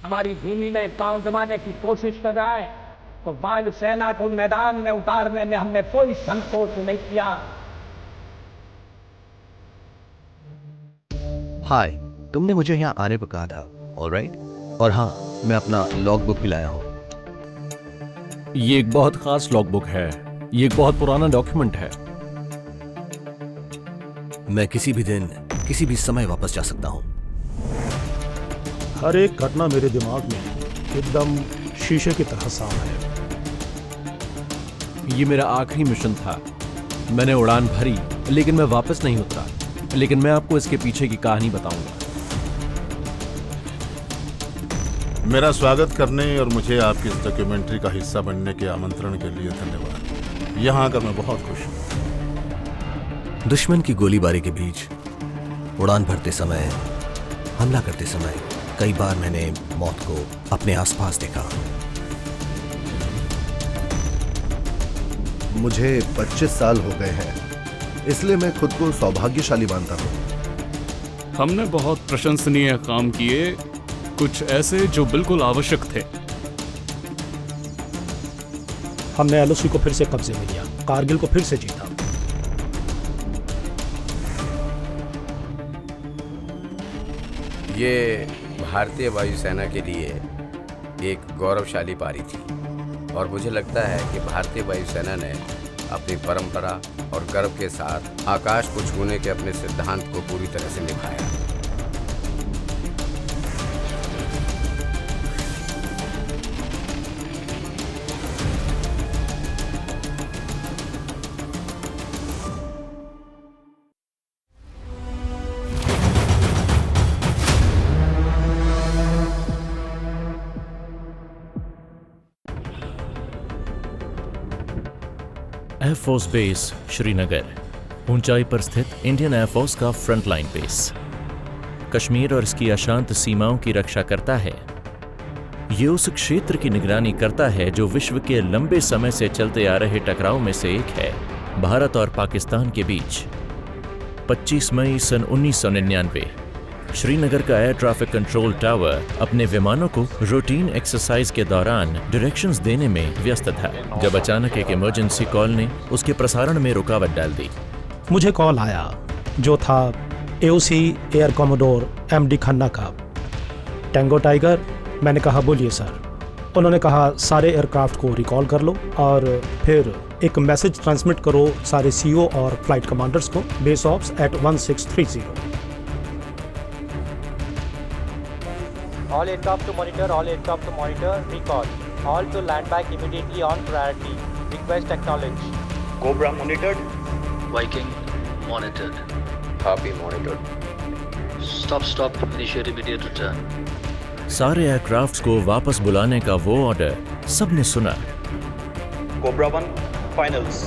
हमारी भूमि में पांव जमाने की कोशिश कर रहा है तो वायुसेना को मैदान में उतारने में हमने कोई संकोच नहीं किया। हाय, तुमने मुझे यहाँ आने को कहा था, ऑलराइट? और हाँ, मैं अपना लॉग बुक भी लाया हूँ। ये एक बहुत खास लॉग बुक है। ये एक बहुत पुराना डॉक्यूमेंट है। मैं किसी भी दिन, किसी भी समय वापस जा सकता हूँ। हर एक घटना मेरे दिमाग में एकदम शीशे की तरह साफ है। ये मेरा आखिरी मिशन था। मैंने उड़ान भरी, लेकिन मैं वापस नहीं उतरा। लेकिन मैं आपको इसके पीछे की कहानी बताऊंगा। मेरा स्वागत करने और मुझे आपकी इस डॉक्यूमेंट्री का हिस्सा बनने के आमंत्रण के लिए धन्यवाद। यहाँ आकर मैं बहुत खुश हूँ। दुश्मन की गोलीबारी के बीच उड़ान भरते समय, हमला करते समय कई बार मैंने मौत को अपने आसपास देखा। मुझे 25 साल हो गए हैं, इसलिए मैं खुद को सौभाग्यशाली मानता हूँ। हमने बहुत प्रशंसनीय काम किए, कुछ ऐसे जो बिल्कुल आवश्यक थे। हमने एलओसी को फिर से कब्जे में लिया, कारगिल को फिर से जीता। ये भारतीय वायुसेना के लिए एक गौरवशाली पारी थी और मुझे लगता है कि भारतीय वायुसेना ने अपनी परंपरा और गर्व के साथ आकाश को छूने के अपने सिद्धांत को पूरी तरह से निभाया। एयरफोर्स बेस श्रीनगर, ऊंचाई पर स्थित इंडियन एयरफोर्स का फ्रंटलाइन बेस, कश्मीर और इसकी अशांत सीमाओं की रक्षा करता है। ये उस क्षेत्र की निगरानी करता है जो विश्व के लंबे समय से चलते आ रहे टकराव में से एक है, भारत और पाकिस्तान के बीच। 25 मई सन 1999 श्रीनगर का एयर ट्रैफिक कंट्रोल टावर अपने विमानों को रूटीन एक्सरसाइज के दौरान डायरेक्शंस देने में व्यस्त था, जब अचानक एक इमरजेंसी कॉल ने उसके प्रसारण में रुकावट डाल दी। मुझे कॉल आया जो था AOC air commodore MD Khanna का। टैंगो टाइगर, मैंने कहा बोलिए सर। उन्होंने कहा सारे एयरक्राफ्ट को रिकॉल कर लो और फिर एक मैसेज ट्रांसमिट करो सारे सीओ और फ्लाइट कमांडर्स को, base ops at 1630। All aircraft to monitor, recall. All to land back immediately on priority. Request acknowledged. Cobra monitored. Viking monitored. Harpy monitored. Stop, initiate immediate return. सारे aircrafts को वापस बुलाने का वो order सबने सुना। Cobra 1, finals.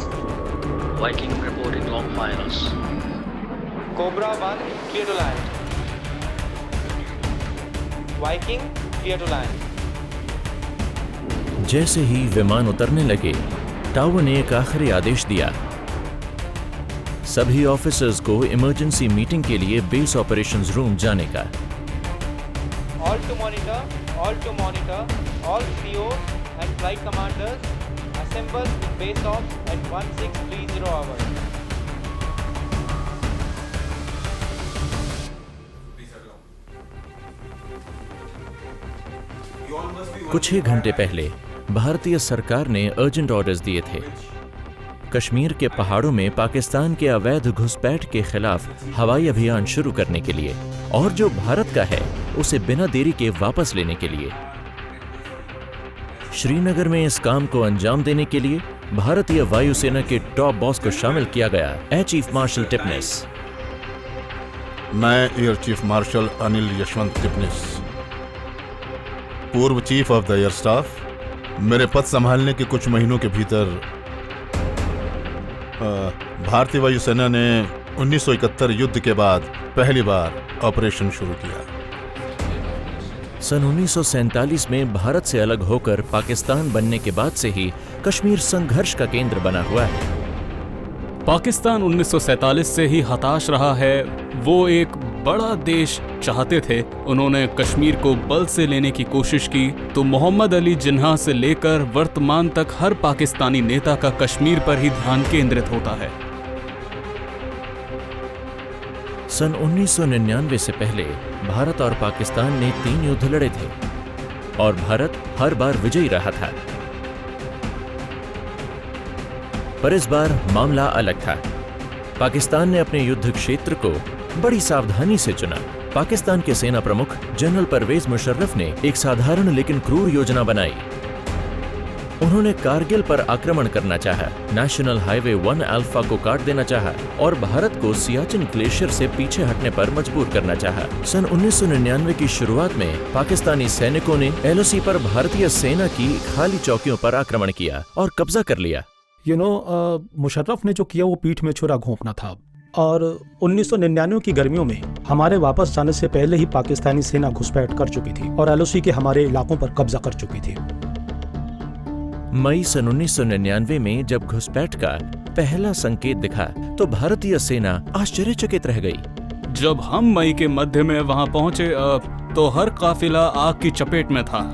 Viking reporting long finals. Cobra 1, clear to land. Viking, clear to land. जैसे ही विमान उतरने लगे, टावर ने एक आखिरी आदेश दिया। सभी ऑफिसर्स को इमरजेंसी मीटिंग के लिए बेस ऑपरेशंस रूम जाने का। All to monitor, all COs and flight commanders assemble in base ops at 1630 hours. कुछ ही घंटे पहले भारतीय सरकार ने अर्जेंट ऑर्डर्स दिए थे कश्मीर के पहाड़ों में पाकिस्तान के अवैध घुसपैठ के खिलाफ हवाई अभियान शुरू करने के लिए, और जो भारत का है उसे बिना देरी के वापस लेने के लिए। श्रीनगर में इस काम को अंजाम देने के लिए भारतीय वायुसेना के टॉप बॉस को शामिल किया गया, एयर चीफ मार्शल टिपनिस। मैं air chief marshal Anil Yashwant Tipnis, पूर्व chief of the air staff. मेरे पद संभालने के कुछ महीनों के भीतर भारतीय वायुसेना ने 1971 युद्ध के बाद पहली बार ऑपरेशन शुरू किया। सन 1947 में भारत से अलग होकर पाकिस्तान बनने के बाद से ही कश्मीर संघर्ष का केंद्र बना हुआ है। पाकिस्तान 1947 से ही हताश रहा है। वो एक बड़ा देश चाहते थे, उन्होंने कश्मीर को बल से लेने की कोशिश की, तो मोहम्मद अली जिन्ना से लेकर वर्तमान तक हर पाकिस्तानी नेता का कश्मीर पर ही ध्यान केंद्रित होता है। सन 1999 से पहले भारत और पाकिस्तान ने 3 युद्ध लड़े थे और भारत हर बार विजयी रहा था। पर इस बार मामला अलग था। पाकिस्तान ने अपने युद्ध क्षेत्र को बड़ी सावधानी से चुना। पाकिस्तान के सेना प्रमुख जनरल परवेज मुशर्रफ ने एक साधारण लेकिन क्रूर योजना बनाई। उन्होंने कारगिल पर आक्रमण करना चाहा, नेशनल हाईवे 1 अल्फा को काट देना चाहा और भारत को सियाचिन ग्लेशियर से पीछे हटने पर मजबूर करना चाहा। सन 1999 की शुरुआत में पाकिस्तानी सैनिकों ने LOC पर भारतीय सेना की खाली चौकियों पर आक्रमण किया और कब्जा कर लिया। मुशर्रफ ने जो किया वो पीठ में छुरा घोंपना था और 1999 की गर्मियों में हमारे वापस जाने से पहले ही पाकिस्तानी सेना घुसपैठ कर चुकी थी और LOC के हमारे इलाकों पर कब्जा कर चुकी थी। मई सन 1999 में जब घुसपैठ का पहला संकेत दिखा तो भारतीय सेना आश्चर्यचकित रह गई। जब हम मई के मध्य में वहां पहुंचे तो हर काफिला आग की चपेट में था।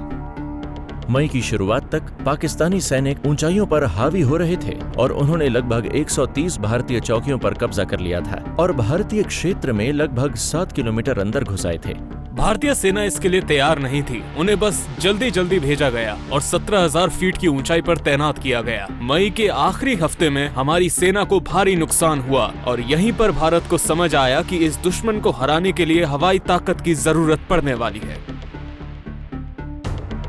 मई की शुरुआत तक पाकिस्तानी सैनिक ऊंचाइयों पर हावी हो रहे थे और उन्होंने लगभग 130 भारतीय चौकियों पर कब्जा कर लिया था और भारतीय क्षेत्र में लगभग 7 किलोमीटर अंदर घुस आए थे। भारतीय सेना इसके लिए तैयार नहीं थी। उन्हें बस जल्दी जल्दी भेजा गया और 17,000 फीट की ऊंचाई पर तैनात किया गया। मई के आखिरी हफ्ते में हमारी सेना को भारी नुकसान हुआ और यहीं पर भारत को समझ आया कि इस दुश्मन को हराने के लिए हवाई ताकत की जरूरत पड़ने वाली है।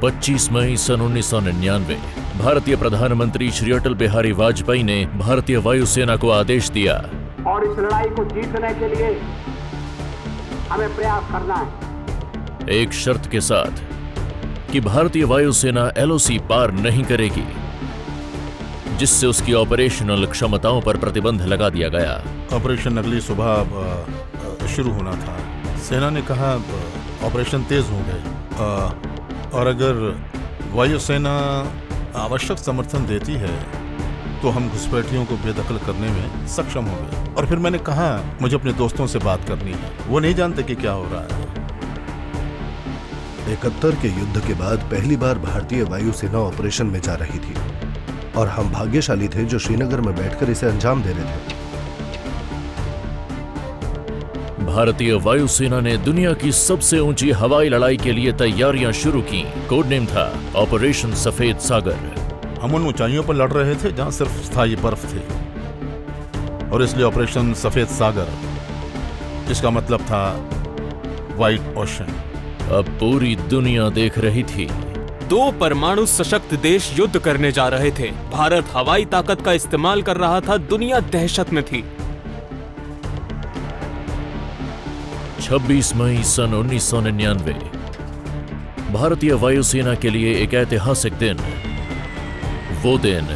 25 मई सन 1999 भारतीय प्रधानमंत्री श्री अटल बिहारी वाजपेयी ने भारतीय वायुसेना को आदेश दिया, और इस लड़ाई को जीतने के लिए हमें प्रयास करना है, एक शर्त के साथ कि भारतीय वायुसेना LOC पार नहीं करेगी, जिससे उसकी ऑपरेशनल क्षमताओं पर प्रतिबंध लगा दिया गया। ऑपरेशन अगली सुबह शुरू होना था। सेना ने कहा ऑपरेशन तेज हो गए और अगर वायुसेना आवश्यक समर्थन देती है तो हम घुसपैठियों को बेदखल करने में सक्षम होंगे। और फिर मैंने कहा मुझे अपने दोस्तों से बात करनी है, वो नहीं जानते कि क्या हो रहा है। 71 के युद्ध के बाद पहली बार भारतीय वायुसेना ऑपरेशन में जा रही थी और हम भाग्यशाली थे जो श्रीनगर में बैठकर इसे अंजाम दे रहे थे। भारतीय वायुसेना ने दुनिया की सबसे ऊंची हवाई लड़ाई के लिए तैयारियां शुरू की। कोड नेम था ऑपरेशन सफेद सागर। हम उन ऊंचाइयों पर लड़ रहे थे जहां सिर्फ स्थायी बर्फ थी और इसलिए ऑपरेशन सफेद सागर, जिसका मतलब था व्हाइट ओशन। अब पूरी दुनिया देख रही थी। 2 परमाणु सशक्त देश युद्ध करने जा रहे थे। भारत हवाई ताकत का इस्तेमाल कर रहा था। दुनिया दहशत में थी। 26 मई सन 1999 भारतीय वायुसेना के लिए एक ऐतिहासिक दिन। वो दिन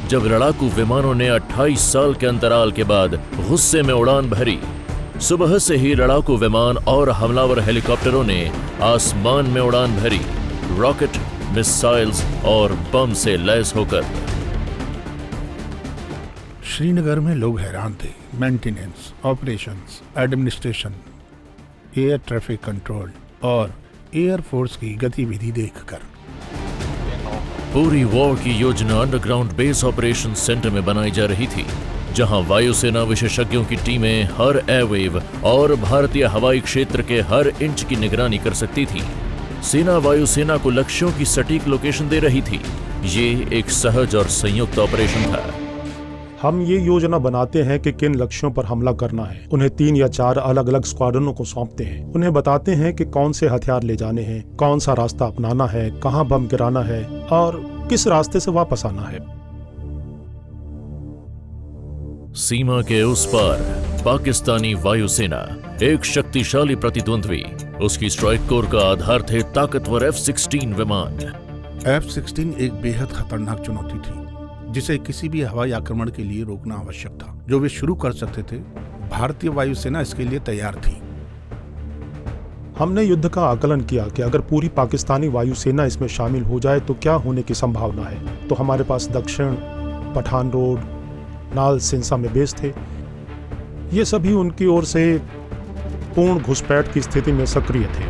जब लड़ाकू विमानों ने 28 साल के अंतराल के बाद गुस्से में उड़ान भरी। सुबह से ही लड़ाकू विमान और हमलावर हेलीकॉप्टरों ने आसमान में उड़ान भरी, रॉकेट, मिसाइल्स और बम से लैस होकर। श्रीनगर में लोग हैरान थे। Maintenance, operations, administration, air traffic control और एयरफोर्स की गतिविधि देखकर। पूरी वॉर की योजना अंडरग्राउंड बेस ऑपरेशन सेंटर में बनाई जा रही थी, जहां वायुसेना विशेषज्ञों की टीमें हर एयरवेव और भारतीय हवाई क्षेत्र के हर इंच की निगरानी कर सकती थी। सेना वायुसेना को लक्ष्यों की सटीक लोकेशन दे रही थी। ये एक सहज और संयुक्त ऑपरेशन था। हम ये योजना बनाते हैं कि किन लक्ष्यों पर हमला करना है, उन्हें 3 या 4 अलग अलग स्क्वाड्रनों को सौंपते हैं, उन्हें बताते हैं कि कौन से हथियार ले जाने हैं, कौन सा रास्ता अपनाना है, कहां बम गिराना है और किस रास्ते से वापस आना है। सीमा के उस पार पाकिस्तानी वायुसेना एक शक्तिशाली प्रतिद्वंद्वी। उसकी स्ट्राइक कोर का आधार थे ताकतवर F-16 विमान। F-16 एक बेहद खतरनाक चुनौती थी जिसे किसी भी हवाई आक्रमण के लिए रोकना आवश्यक था। जो वे शुरू कर सकते थे, भारतीय वायुसेना इसके लिए तैयार थी। हमने युद्ध का आकलन किया कि अगर पूरी पाकिस्तानी वायुसेना इसमें शामिल हो जाए तो क्या होने की संभावना है। तो हमारे पास दक्षिण, पठान रोड, नाल सिंसा में बेस थे। ये सभी उनकी ओर से पूर्ण घुसपैठ की स्थिति में सक्रिय थे।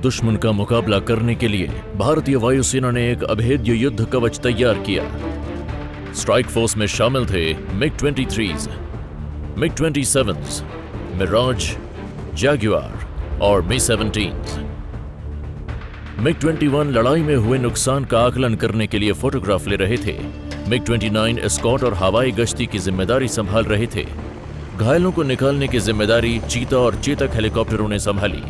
दुश्मन का मुकाबला करने के लिए भारतीय वायुसेना ने एक अभेद्य युद्ध कवच तैयार किया। स्ट्राइक फोर्स में शामिल थे MiG-23s, MiG-27s, मिराज, जैगुआर और Mi-17s। MiG-21 लड़ाई में हुए नुकसान का आकलन करने के लिए फोटोग्राफ ले रहे थे। MiG-29 एस्कॉर्ट और हवाई गश्ती की जिम्मेदारी संभाल रहे थे। घायलों को निकालने की जिम्मेदारी चीता और चेतक हेलीकॉप्टरों ने संभाली,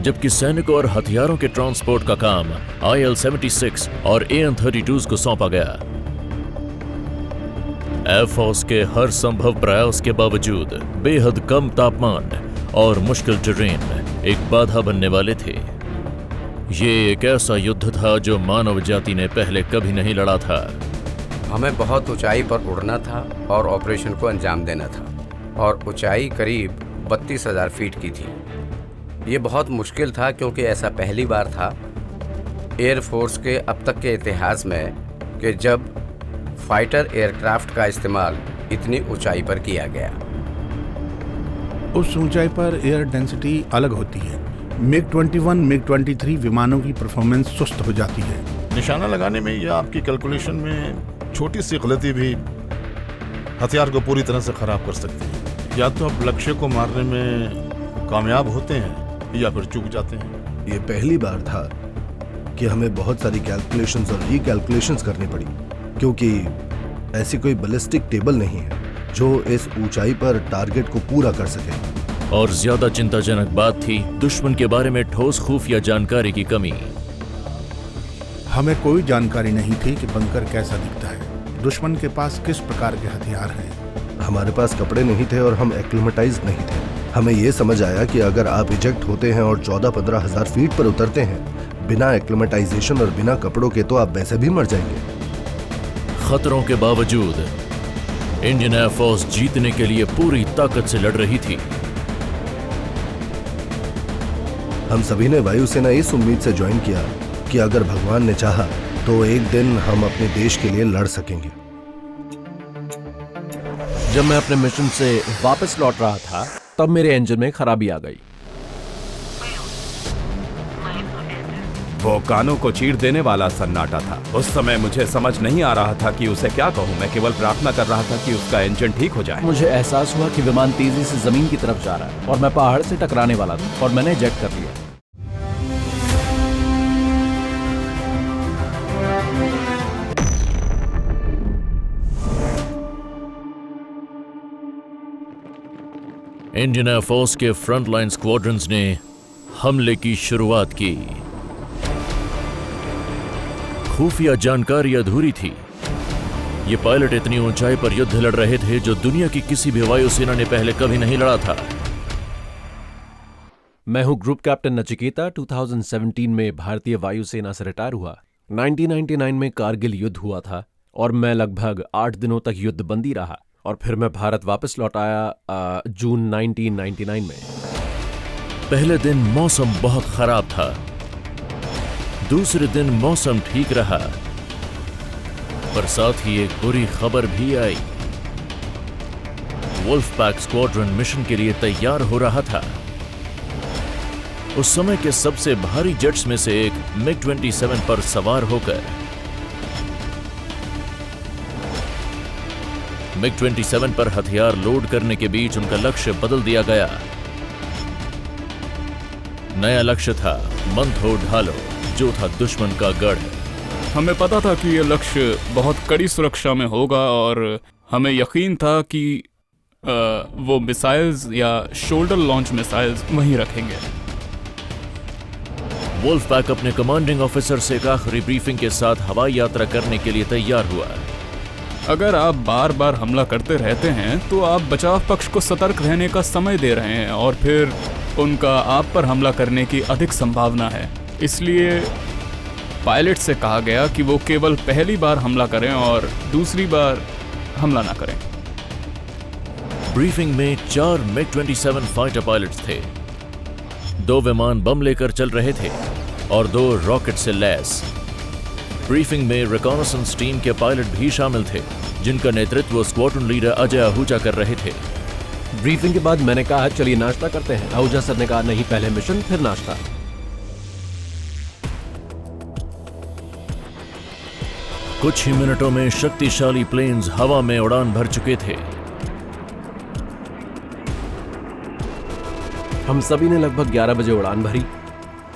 जबकि सैनिकों और हथियारों के ट्रांसपोर्ट का काम IL-76 और AN-32s को सौंपा गया। एयरफोर्स के हर संभव प्रयास के बावजूद बेहद कम तापमान और मुश्किल टेरेन एक बाधा बनने वाले थे। ये एक ऐसा युद्ध था जो मानव जाति ने पहले कभी नहीं लड़ा था। हमें बहुत ऊंचाई पर उड़ना था और ऑपरेशन को अंजाम देना था, और ऊंचाई करीब 32,000 फीट की थी। ये बहुत मुश्किल था क्योंकि ऐसा पहली बार था एयरफोर्स के अब तक के इतिहास में कि जब फाइटर एयरक्राफ्ट का इस्तेमाल इतनी ऊंचाई पर किया गया। उस ऊंचाई पर एयर डेंसिटी अलग होती है। MiG-21, MiG-23 विमानों की परफॉर्मेंस सुस्त हो जाती है। निशाना लगाने में या आपकी कैलकुलेशन में छोटी सी गलती भी हथियार को पूरी तरह से खराब कर सकती है। या तो आप लक्ष्य को मारने में कामयाब होते हैं या फिर चूक जाते हैं। ये पहली बार था कि हमें बहुत सारी कैलकुलेशंस और रीकैलकुलेशंस करनी पड़ी, क्योंकि ऐसी कोई बैलिस्टिक टेबल नहीं है जो इस ऊंचाई पर टारगेट को पूरा कर सके। और ज्यादा चिंताजनक बात थी दुश्मन के बारे में ठोस खुफिया जानकारी की कमी। हमें कोई जानकारी नहीं थी कि बंकर कैसा दिखता है, दुश्मन के पास किस प्रकार के हथियार हैं। हमारे पास कपड़े नहीं थे और हम एक्लिमेटाइज नहीं थे। हमें ये समझ आया कि अगर आप इजेक्ट होते हैं और 14-15 हजार फीट पर उतरते हैं बिना एक्लिमेटाइजेशन और बिना कपड़ों के, तो आप वैसे भी मर जाएंगे। खतरों के बावजूद इंडियन एयरफोर्स जीतने के लिए पूरी ताकत से लड़ रही थी। हम सभी ने वायुसेना इस उम्मीद से ज्वाइन किया कि अगर भगवान ने चाहा तो एक दिन हम अपने देश के लिए लड़ सकेंगे। जब मैं अपने मिशन से वापस लौट रहा था तब मेरे इंजन में खराबी आ गई। वो कानों को चीर देने वाला सन्नाटा था। उस समय मुझे समझ नहीं आ रहा था कि उसे क्या कहूं। मैं केवल प्रार्थना कर रहा था कि उसका इंजन ठीक हो जाए। मुझे एहसास हुआ कि विमान तेजी से जमीन की तरफ जा रहा है और मैं पहाड़ से टकराने वाला था और मैंने जेट कर लिया। इंडियन एयरफोर्स के फ्रंटलाइन स्क्वाड्रंस ने हमले की शुरुआत की। खुफिया जानकारी अधूरी थी। ये पायलट इतनी ऊंचाई पर युद्ध लड़ रहे थे जो दुनिया की किसी भी वायुसेना ने पहले कभी नहीं लड़ा था। मैं हूं ग्रुप कैप्टन नचिकेता। 2017 में भारतीय वायुसेना से रिटायर हुआ। 1999 में कारगिल युद्ध हुआ था और मैं लगभग 8 दिनों तक युद्धबंदी रहा और फिर मैं भारत वापस लौट आया जून 1999 में। पहले दिन मौसम बहुत खराब था, दूसरे दिन मौसम ठीक रहा, पर साथ ही एक बुरी खबर भी आई। वुल्फ पैक स्क्वाड्रन मिशन के लिए तैयार हो रहा था। उस समय के सबसे भारी जेट्स में से एक MiG-27 पर सवार होकर MiG-27 पर हथियार लोड करने के बीच उनका लक्ष्य बदल दिया गया। नया लक्ष्य था मंथो ढालो, जो था दुश्मन का गढ़। हमें पता था कि यह लक्ष्य बहुत कड़ी सुरक्षा में होगा और हमें यकीन था कि वो मिसाइल्स या शोल्डर लॉन्च मिसाइल्स वहीं रखेंगे। वुल्फ पैक अपने कमांडिंग ऑफिसर से एक आखिरी ब्रीफिंग के साथ हवाई यात्रा करने के लिए तैयार हुआ। अगर आप बार बार हमला करते रहते हैं तो आप बचाव पक्ष को सतर्क रहने का समय दे रहे हैं और फिर उनका आप पर हमला करने की अधिक संभावना है। इसलिए पायलट से कहा गया कि वो केवल पहली बार हमला करें और दूसरी बार हमला ना करें। ब्रीफिंग में 4 MiG-27 फाइटर पायलट्स थे। 2 विमान बम लेकर चल रहे थे और 2 रॉकेट से लैस। ब्रीफिंग में रिकॉनेसेंस टीम के पायलट भी शामिल थे, जिनका नेतृत्व स्क्वाड्रन लीडर अजय आहूजा कर रहे थे। ब्रीफिंग के बाद मैंने कहा चलिए नाश्ता करते हैं। आहूजा सर ने कहा नहीं, पहले मिशन फिर नाश्ता। कुछ ही मिनटों में शक्तिशाली प्लेन्स हवा में उड़ान भर चुके थे। हम सभी ने लगभग 11 बजे उड़ान भरी।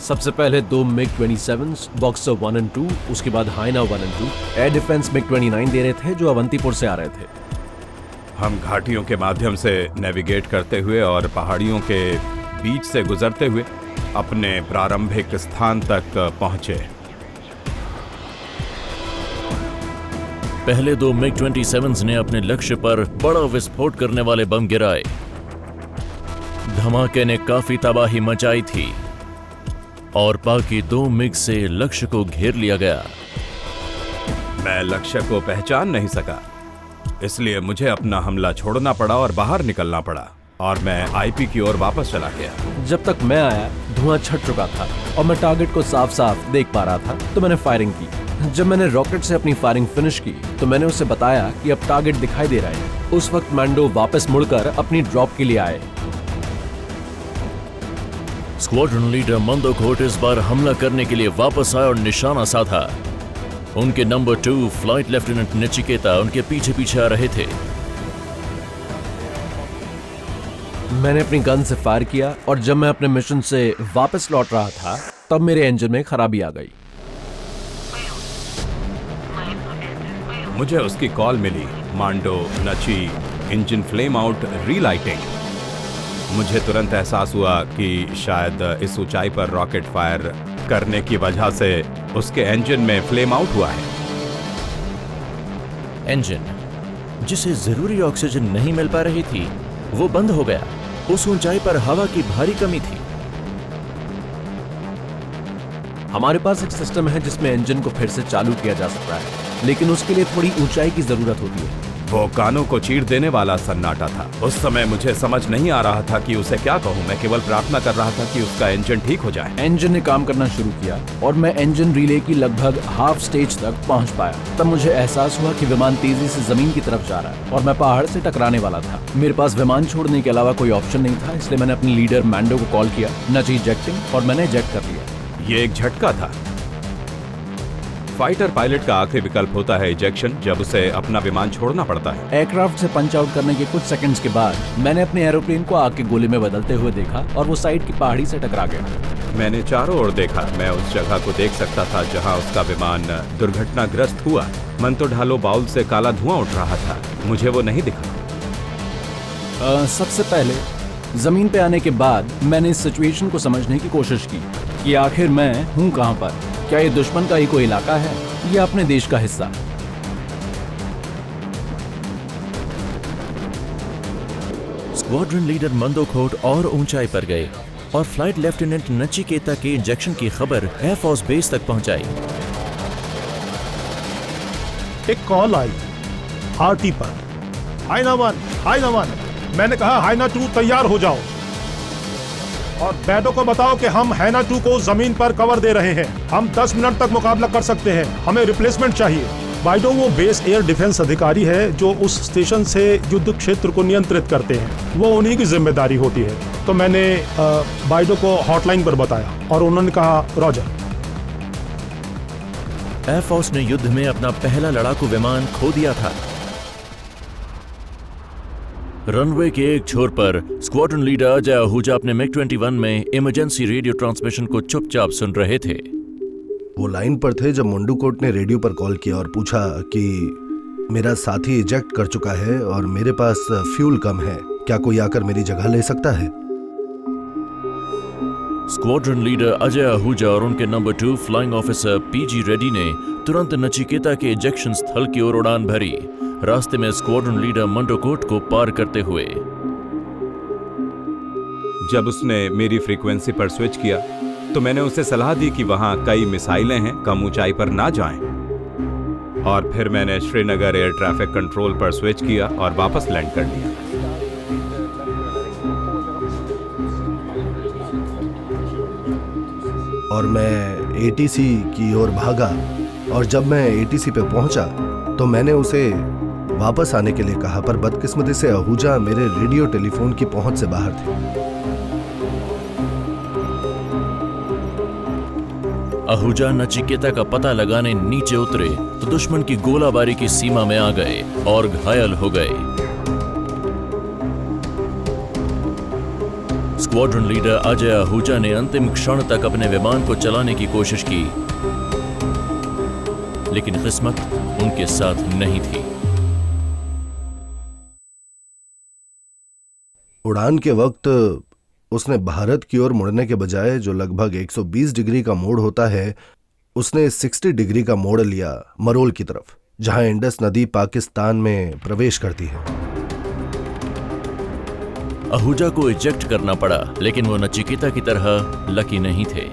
सबसे पहले 2 MiG-27 बॉक्सर 1 और 2, उसके बाद हाइना 1 और 2। एयर डिफेंस MiG-29 दे रहे थे जो अवंतीपुर से आ रहे थे। हम घाटियों के माध्यम से नेविगेट करते हुए और पहाड़ियों के बीच से गुजरते हुए अपने प्रारंभिक स्थान तक पहुंचे। पहले 2 MiG-27 ने अपने लक्ष्य पर बड़ा विस्फोट करने वाले बम गिराए। धमाके ने काफी तबाही मचाई थी और बाकी 2 मिग से लक्ष्य को घेर लिया गया। मैं लक्ष्य को पहचान नहीं सका, इसलिए मुझे अपना हमला छोड़ना पड़ा और बाहर निकलना पड़ा और मैं आईपी की ओर वापस चला गया। जब तक मैं आया धुआं छट चुका था और मैं टारगेट को साफ साफ देख पा रहा था, तो मैंने फायरिंग की। जब मैंने रॉकेट से अपनी फायरिंग फिनिश की तो मैंने उसे बताया कि अब टारगेट दिखाई दे रहा है। उस वक्त मैंडो वापस मुड़कर अपनी ड्रॉप के लिए आए। स्क्वाड्रन लीडर मंदो कोट इस बार हमला करने के लिए वापस आए और निशाना साधा। उनके नंबर 2 फ्लाइट लेफ्टिनेंट नचिकेता उनके पीछे पीछे आ रहे थे। मैंने अपनी गन से फायर किया और जब मैं अपने मिशन से वापस लौट रहा था तब मेरे इंजन में खराबी आ गई। मुझे उसकी कॉल मिली, मांडो नची इंजन फ्लेम आउट रीलाइटिंग। मुझे तुरंत एहसास हुआ कि शायद इस ऊंचाई पर रॉकेट फायर करने की वजह से उसके इंजन में फ्लेम आउट हुआ है। इंजन जिसे जरूरी ऑक्सीजन नहीं मिल पा रही थी वो बंद हो गया। उस ऊंचाई पर हवा की भारी कमी थी। हमारे पास एक सिस्टम है जिसमें इंजन को फिर से चालू किया जा सकता है, लेकिन उसके लिए थोड़ी ऊंचाई की जरूरत होती है। वो कानों को चीर देने वाला सन्नाटा था। उस समय मुझे समझ नहीं आ रहा था कि उसे क्या कहूं। मैं केवल प्रार्थना कर रहा था कि उसका इंजन ठीक हो जाए। इंजन ने काम करना शुरू किया और मैं इंजन रिले की लगभग हाफ स्टेज तक पहुंच पाया। तब मुझे एहसास हुआ कि विमान तेजी से जमीन की तरफ जा रहा है और मैं पहाड़ से टकराने वाला था। मेरे पास विमान छोड़ने के अलावा कोई ऑप्शन नहीं था, इसलिए मैंने अपने लीडर मैंडो को कॉल किया, नची इजेक्टिंग, और मैंने इजेक्ट कर लिया। ये एक झटका था। फाइटर पायलट का आखिरी विकल्प होता है इजेक्शन, जब उसे अपना विमान छोड़ना पड़ता है। एयरक्राफ्ट से पंच आउट करने के कुछ सेकंड्स के बाद मैंने अपने एरोप्लेन को आग के गोले में बदलते हुए देखा और वो साइड की पहाड़ी से टकरा गया। मैंने चारों ओर देखा। मैं उस जगह को देख सकता था जहां उसका विमान दुर्घटनाग्रस्त हुआ। मन तो ढालो बाउल से काला धुआं उठ रहा था, मुझे वो नहीं दिखा। सबसे पहले जमीन पे आने के बाद मैंने इस सिचुएशन को समझने की कोशिश की कि आखिर मैं हूँ कहाँ पर। क्या ये दुश्मन का ही कोई इलाका है या अपने देश का हिस्सा? स्क्वाड्रन लीडर मंदो कोट और ऊंचाई पर गए और फ्लाइट लेफ्टिनेंट नचिकेता के इंजेक्शन की खबर एयरफोर्स बेस तक पहुंचाई। एक कॉल आई आरटी पर, हाइना 1। मैंने कहा हाइना 2 तैयार हो जाओ और बैडो को बताओ कि हम हाइना 2 को जमीन पर कवर दे रहे हैं। हम 10 मिनट तक मुकाबला कर सकते हैं, हमें रिप्लेसमेंट चाहिए। बाइडो वो बेस एयर डिफेंस अधिकारी है जो उस स्टेशन से युद्ध क्षेत्र को नियंत्रित करते हैं, वो उन्हीं की जिम्मेदारी होती है। तो मैंने बाइडो को हॉटलाइन पर बताया और उन्होंने कहा रॉजर। एयरफोर्स ने युद्ध में अपना पहला लड़ाकू विमान खो दिया था। रनवे के एक छोर पर स्क्वाड्रन लीडर अजय आहूजा अपने MiG-21 में इमरजेंसी रेडियो ट्रांसमिशन को चुपचाप सुन रहे थे। वो लाइन पर थे जब मंडू कोट ने रेडियो पर कॉल किया और पूछा कि मेरा साथी इजेक्ट कर चुका है और मेरे पास फ्यूल कम है, क्या कोई आकर मेरी जगह ले सकता है? स्क्वाड्रन लीडर अजय आहूजा और उनके number 2 flying officer PG Reddy ने तुरंत नचिकेता के इजेक्शन स्थल की ओर उड़ान भरी, रास्ते में स्क्वाड्रन लीडर मंडो कोट को पार करते हुए। जब उसने मेरी फ्रीक्वेंसी पर स्विच किया तो मैंने उसे सलाह दी कि वहां कई मिसाइलें हैं, कम ऊंचाई पर ना जाएं। और फिर मैंने श्रीनगर एयर ट्रैफिक कंट्रोल पर स्विच किया और वापस लैंड कर लिया। और मैं ATC की ओर भागा और जब मैं ATC पे पहुंचा तो मैंने उसे वापस आने के लिए कहा, पर बदकिस्मती से आहूजा मेरे रेडियो टेलीफोन की पहुंच से बाहर थे। आहूजा नचिकेता का पता लगाने नीचे उतरे तो दुश्मन की गोलाबारी की सीमा में आ गए और घायल हो गए। स्क्वाड्रन लीडर अजय आहूजा ने अंतिम क्षण तक अपने विमान को चलाने की कोशिश की, लेकिन किस्मत उनके साथ नहीं थी। उड़ान के वक्त उसने भारत की ओर मुड़ने के बजाय, जो लगभग 120 डिग्री का मोड़ होता है, उसने 60 डिग्री का मोड़ लिया मरोल की तरफ, जहां इंडस नदी पाकिस्तान में प्रवेश करती है। आहूजा को इजेक्ट करना पड़ा, लेकिन वो नचिकेता की तरह लकी नहीं थे।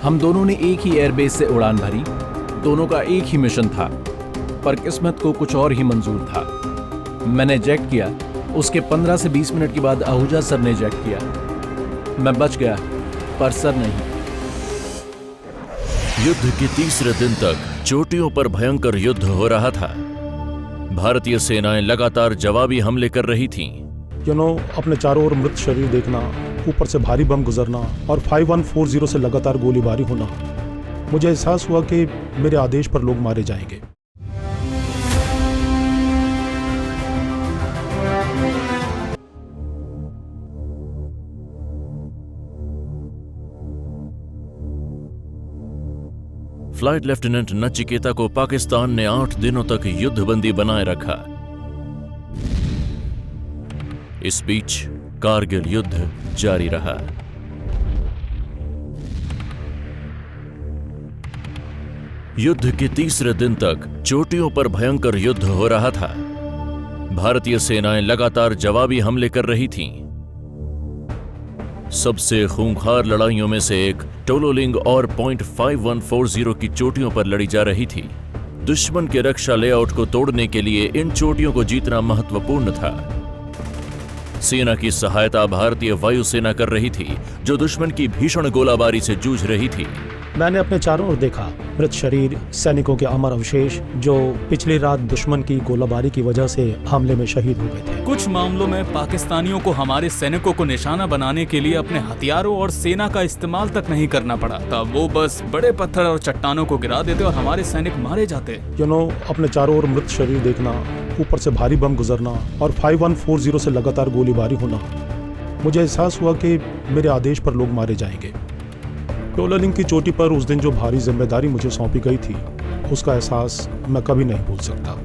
हम दोनों ने एक ही एयरबेस से उड़ान भरी, दोनों का एक ही मिशन था, पर किस्मत को कुछ और ही मंजूर था। मैंने जेट किया, उसके 15 से 20 मिनट के बाद आहूजा सर ने जेट किया। मैं बच गया, पर सर नहीं। युद्ध के तीसरे दिन तक चोटियों पर भयंकर युद्ध हो रहा था। भारतीय सेनाएं लगातार जवाबी हमले कर रही थीं। अपने चारों ओर मृत शरीर देखना, ऊपर से भारी बम गुजरना और 5140 से लगातार गोलीबारी होना, मुझे एहसास हुआ कि मेरे आदेश पर लोग मारे जाएंगे। फ्लाइट लेफ्टिनेंट नचिकेता को पाकिस्तान ने 8 दिनों तक युद्धबंदी बनाए रखा। इस बीच कारगिल युद्ध जारी रहा। युद्ध के तीसरे दिन तक चोटियों पर भयंकर युद्ध हो रहा था। भारतीय सेनाएं लगातार जवाबी हमले कर रही थीं। सबसे खूंखार लड़ाइयों में से एक टोलोलिंग और पॉइंट 5140 की चोटियों पर लड़ी जा रही थी। दुश्मन के रक्षा लेआउट को तोड़ने के लिए इन चोटियों को जीतना महत्वपूर्ण था। सेना की सहायता भारतीय वायुसेना कर रही थी, जो दुश्मन की भीषण गोलाबारी से जूझ रही थी। मैंने अपने चारों ओर देखा मृत शरीर, सैनिकों के अमर अवशेष जो पिछली रात दुश्मन की गोलाबारी की वजह से हमले में शहीद हो गए थे। कुछ मामलों में पाकिस्तानियों को हमारे सैनिकों को निशाना बनाने के लिए अपने हथियारों और सेना का इस्तेमाल तक नहीं करना पड़ा। तब वो बस बड़े पत्थर और चट्टानों को गिरा देते और हमारे सैनिक मारे जाते। अपने चारों ओर मृत शरीर देखना, ऊपर से भारी बम गुजरना और 5140 से लगातार गोलीबारी होना, मुझे एहसास हुआ कि मेरे आदेश पर लोग मारे जाएंगे। टोलोलिंग की चोटी पर उस दिन जो भारी जिम्मेदारी मुझे सौंपी गई थी, उसका एहसास मैं कभी नहीं भूल सकता।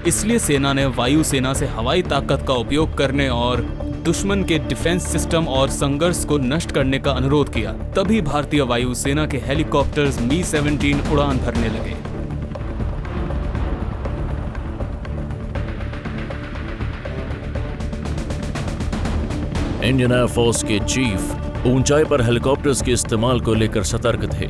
इसलिए सेना ने वायुसेना से हवाई ताकत का उपयोग करने और दुश्मन के डिफेंस सिस्टम और संघर्ष को नष्ट करने का अनुरोध किया। तभी भारतीय वायुसेना के हेलीकॉप्टर्स मी-17 उड़ान भरने लगे। इंडियन एयरफोर्स के चीफ ऊंचाई पर हेलीकॉप्टर्स के इस्तेमाल को लेकर सतर्क थे।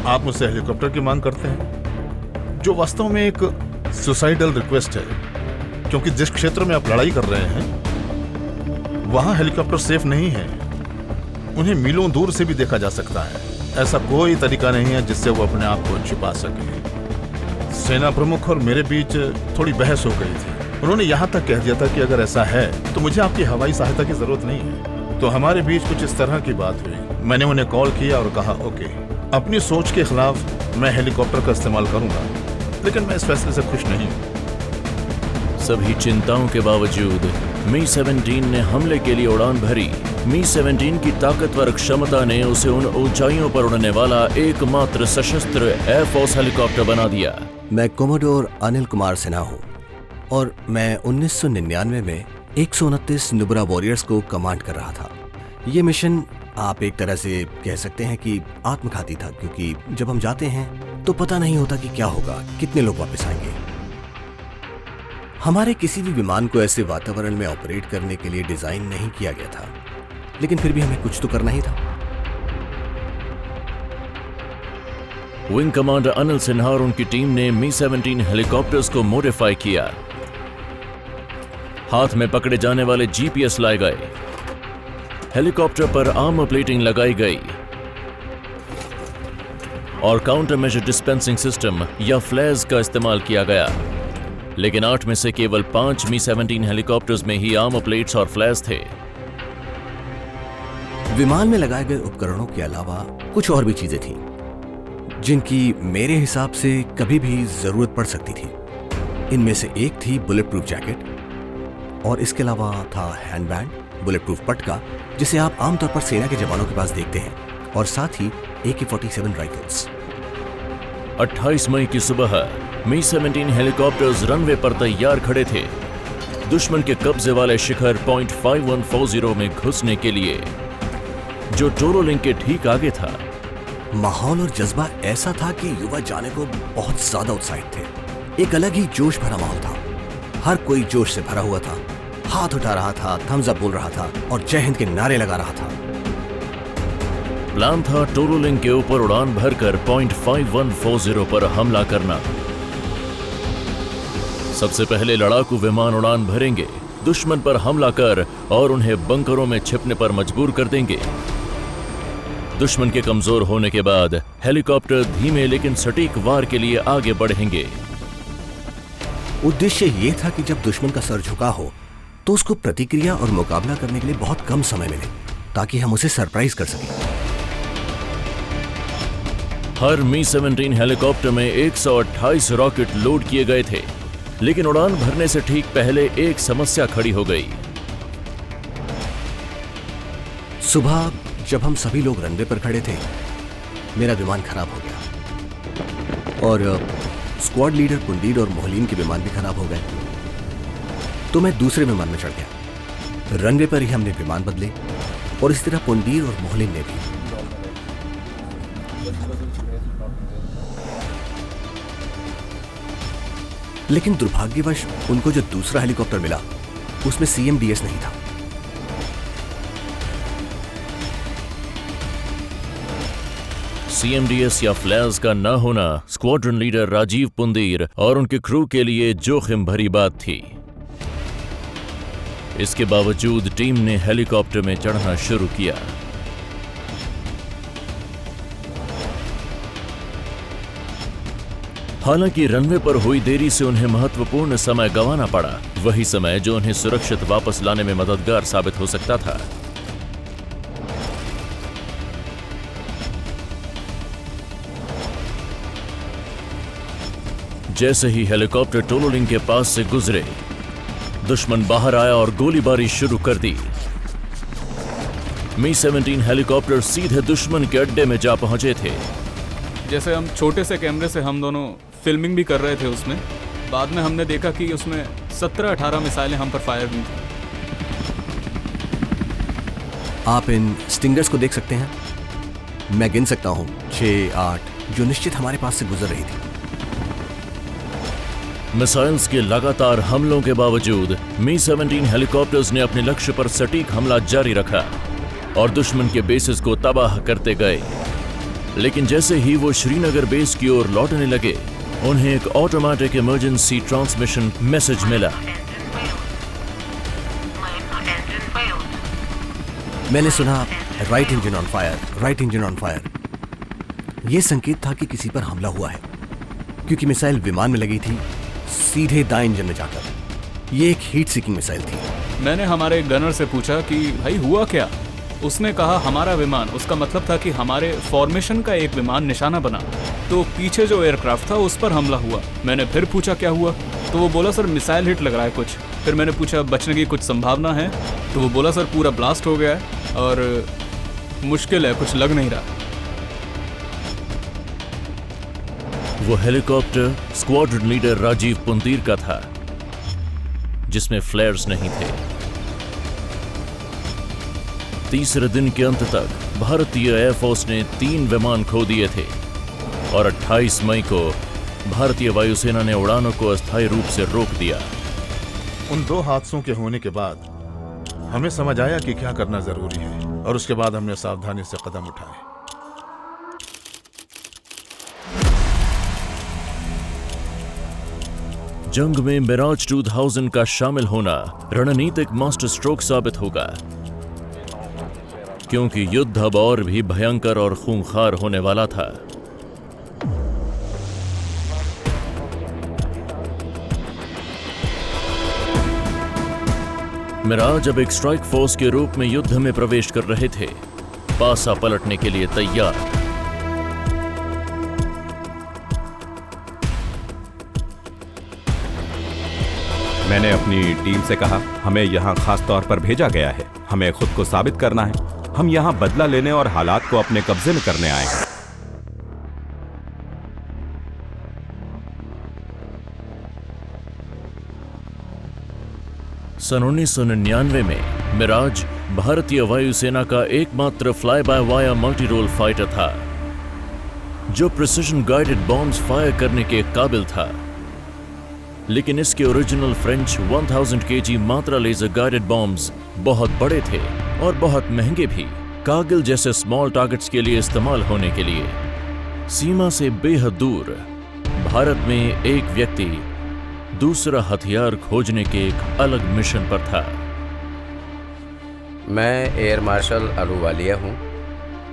आप मुझसे हेलीकॉप्टर की मांग करते हैं, जो वास्तव में एक सुसाइडल रिक्वेस्ट है, क्योंकि जिस क्षेत्र में आप लड़ाई कर रहे हैं वहां हेलीकॉप्टर सेफ नहीं है। उन्हें मीलों दूर से भी देखा जा सकता है। ऐसा कोई तरीका नहीं है जिससे वो अपने आप को छिपा सके। सेना प्रमुख और मेरे बीच थोड़ी बहस हो गई थी। उन्होंने यहाँ तक कह दिया था कि अगर ऐसा है तो मुझे आपकी हवाई सहायता की जरूरत नहीं है। तो हमारे बीच कुछ इस तरह की बात हुई। मैंने उन्हें कॉल किया और कहा ओके, अपनी सोच के खिलाफ मैं हेलीकॉप्टर का इस्तेमाल करूंगा, लेकिन मैं इस फैसले से खुश नहीं हूं। सभी चिंताओं के बावजूद मी-17 ने हमले के लिए उड़ान भरी। मी-17 की ताकतवर क्षमता ने उसे उन ऊंचाइयों पर उड़ने वाला एकमात्र सशस्त्र एयरफोर्स हेलीकॉप्टर बना दिया। मैं कोमोडोर अनिल कुमार सिन्हा हूँ और मैं 1999 में 129 नुब्रा वॉरियर्स को कमांड कर रहा था। ये मिशन आप एक तरह से कह सकते हैं कि आत्मघाती था, क्योंकि जब हम जाते हैं तो पता नहीं होता कि क्या होगा, कितने लोग वापस आएंगे। हमारे किसी भी विमान को ऐसे वातावरण में ऑपरेट करने के लिए डिजाइन नहीं किया गया था, लेकिन फिर भी हमें कुछ तो करना ही था। विंग कमांडर अनिल सिन्हा और उनकी टीम ने मी-17 हेलीकॉप्टर्स को मॉडिफाई किया। हाथ में पकड़े जाने वाले जीपीएस लाए गए। हेलीकॉप्टर पर आर्मर प्लेटिंग लगाई गई। और काउंटर मेजर डिस्पेंसिंग सिस्टम या फ्लैज का इस्तेमाल किया गया, लेकिन 8 में से केवल 5 मी-17 हेलीकॉप्टर्स में ही आर्मर प्लेट्स और फ्लैज थे। विमान में लगाए गए उपकरणों के अलावा कुछ और भी चीजें थीं, जिनकी मेरे हिसाब से कभी भी जरूरत पड़ सकती थी। इनमें से एक थी बुलेट प्रूफ जैकेट और इसके अलावा था हैंडबैंड, बुलेट प्रूफ पटका, जिसे आप आमतौर पर सेना के जवानों के पास देखते हैं, और साथ ही AK-47 राइफल्स। 28 मई की सुबह मी-17 हेलीकॉप्टर्स रनवे पर तैयार खड़े थे, दुश्मन के कब्जे वाले शिखर पॉइंट 5140 में घुसने के लिए, जो टोरो लिंक के ठीक आगे था। माहौल और जज्बा ऐसा था कि युवा जाने को बहुत ज्यादा उत्साहित थे। एक अलग ही जोश भरा माहौल था। हर कोई जोश से भरा हुआ था, हाथ उठा रहा था, थम्स अप बोल रहा था और जय हिंद के नारे लगा रहा था। प्लान था टोरो लिंक के ऊपर उड़ान भरकर पॉइंट 5140 पर हमला करना। सबसे पहले लड़ाकू विमान उड़ान भरेंगे, दुश्मन पर हमला कर और उन्हें बंकरों में छिपने पर मजबूर कर देंगे। दुश्मन के कमजोर होने के बाद हेलीकॉप्टर धीमे लेकिन सटीक वार के लिए आगे बढ़ेंगे। उद्देश्य यह था कि जब दुश्मन का सर झुका हो तो उसको प्रतिक्रिया और मुकाबला करने के लिए बहुत कम समय मिले, ताकि हम उसे सरप्राइज कर सकें। हर मी-17 हेलीकॉप्टर में 128 रॉकेट लोड किए गए थे, लेकिन उड़ान भरने से ठीक पहले एक समस्या खड़ी हो गई। सुबह जब हम सभी लोग रनवे पर खड़े थे, मेरा विमान खराब हो गया और स्क्वाड लीडर पुंडीर और मोहलीन के विमान भी खराब हो गए। तो मैं दूसरे विमान में चढ़ गया। रनवे पर ही हमने विमान बदले और इस तरह पुंडीर और मोहलीन ने भी। लेकिन दुर्भाग्यवश उनको जो दूसरा हेलीकॉप्टर मिला उसमें CMDS नहीं था। CMDS या फ्लैज का न होना स्क्वाड्रन लीडर राजीव पुंदीर और उनके क्रू के लिए जोखिम भरी बात थी। इसके बावजूद टीम ने हेलीकॉप्टर में चढ़ना शुरू किया। हालांकि रनवे पर हुई देरी से उन्हें महत्वपूर्ण समय गंवाना पड़ा, वही समय जो उन्हें सुरक्षित वापस लाने में मददगार साबित हो सकता था। जैसे ही हेलीकॉप्टर टोलो लिंक के पास से गुजरे, दुश्मन बाहर आया और गोलीबारी शुरू कर दी। मी-17 हेलीकॉप्टर सीधे दुश्मन के अड्डे में जा पहुंचे थे। जैसे हम छोटे से कैमरे से हम दोनों फिल्मिंग भी कर रहे थे उसमें, बाद में हमने देखा कि उसमें 17-18 मिसाइलें हम पर फायर हुई थी। आप इन स्टिंगर्स को देख सकते हैं। मैं गिन सकता हूं 6-8 जो निश्चित हमारे पास से गुजर रही थी। मिसाइल्स के लगातार हमलों के बावजूद मी-17 हेलीकॉप्टर्स ने अपने लक्ष्य पर सटीक हमला जारी रखा और दुश्मन के बेसेस को तबाह करते गए। लेकिन जैसे ही वो श्रीनगर बेस की ओर लौटने लगे, उन्हें एक ऑटोमेटिक इमरजेंसी ट्रांसमिशन मैसेज मिला। मैंने सुना right engine on fire, right engine on fire. यह संकेत था कि किसी पर हमला हुआ है, क्योंकि मिसाइल विमान में लगी थी सीधे दाएं इंजन में जाकर। यह एक हीट सीकिंग मिसाइल थी। मैंने हमारे गनर से पूछा कि भाई हुआ क्या। उसने कहा हमारा विमान, उसका मतलब था कि हमारे फॉर्मेशन का एक विमान निशाना बना, तो पीछे जो एयरक्राफ्ट था उस पर हमला हुआ। मैंने फिर पूछा क्या हुआ, तो वो बोला सर मिसाइल हिट लग रहा है कुछ। फिर मैंने पूछा बचने की कुछ संभावना है, तो वो बोला सर पूरा ब्लास्ट हो गया है और मुश्किल है, कुछ लग नहीं रहा। वो हेलीकॉप्टर स्क्वाड्रन लीडर राजीव पुंदीर का था, जिसमें फ्लेयर्स नहीं थे। तीसरे दिन के अंत तक भारतीय एयरफोर्स ने 3 विमान खो दिए थे और 28 मई को भारतीय वायुसेना ने उड़ानों को अस्थायी रूप से रोक दिया। उन 2 हादसों के होने के बाद हमें समझ आया कि क्या करना जरूरी है और उसके बाद हमने सावधानी से कदम उठाए। जंग में मिराज 2000 का शामिल होना रणनीतिक मास्टर स्ट्रोक साबित होगा, क्योंकि युद्ध अब और भी भयंकर और खूंखार होने वाला था। मिराज अब एक स्ट्राइक फोर्स के रूप में युद्ध में प्रवेश कर रहे थे, पासा पलटने के लिए तैयार। मैंने अपनी टीम से कहा, हमें यहाँ खास तौर पर भेजा गया है, हमें खुद को साबित करना है। हम यहाँ बदला लेने और हालात को अपने कब्जे में करने आए हैं। सन 1999 में मिराज भारतीय वायुसेना का एकमात्र fly by wire multi role fighter था जो प्रिसिजन गाइडेड बॉम्ब्स फायर करने के काबिल था। लेकिन इसके ओरिजिनल फ्रेंच 1000 kg मात्रा लेजर गाइडेड बॉम्ब्स बहुत बड़े थे और बहुत महंगे भी, कारगिल जैसे स्मॉल टारगेट्स के लिए इस्तेमाल होने के लिए। सीमा से बेहद दूर भारत में एक व्यक्ति दूसरा हथियार खोजने के एक अलग मिशन पर था। मैं एयर मार्शल अहलूवालिया हूँ।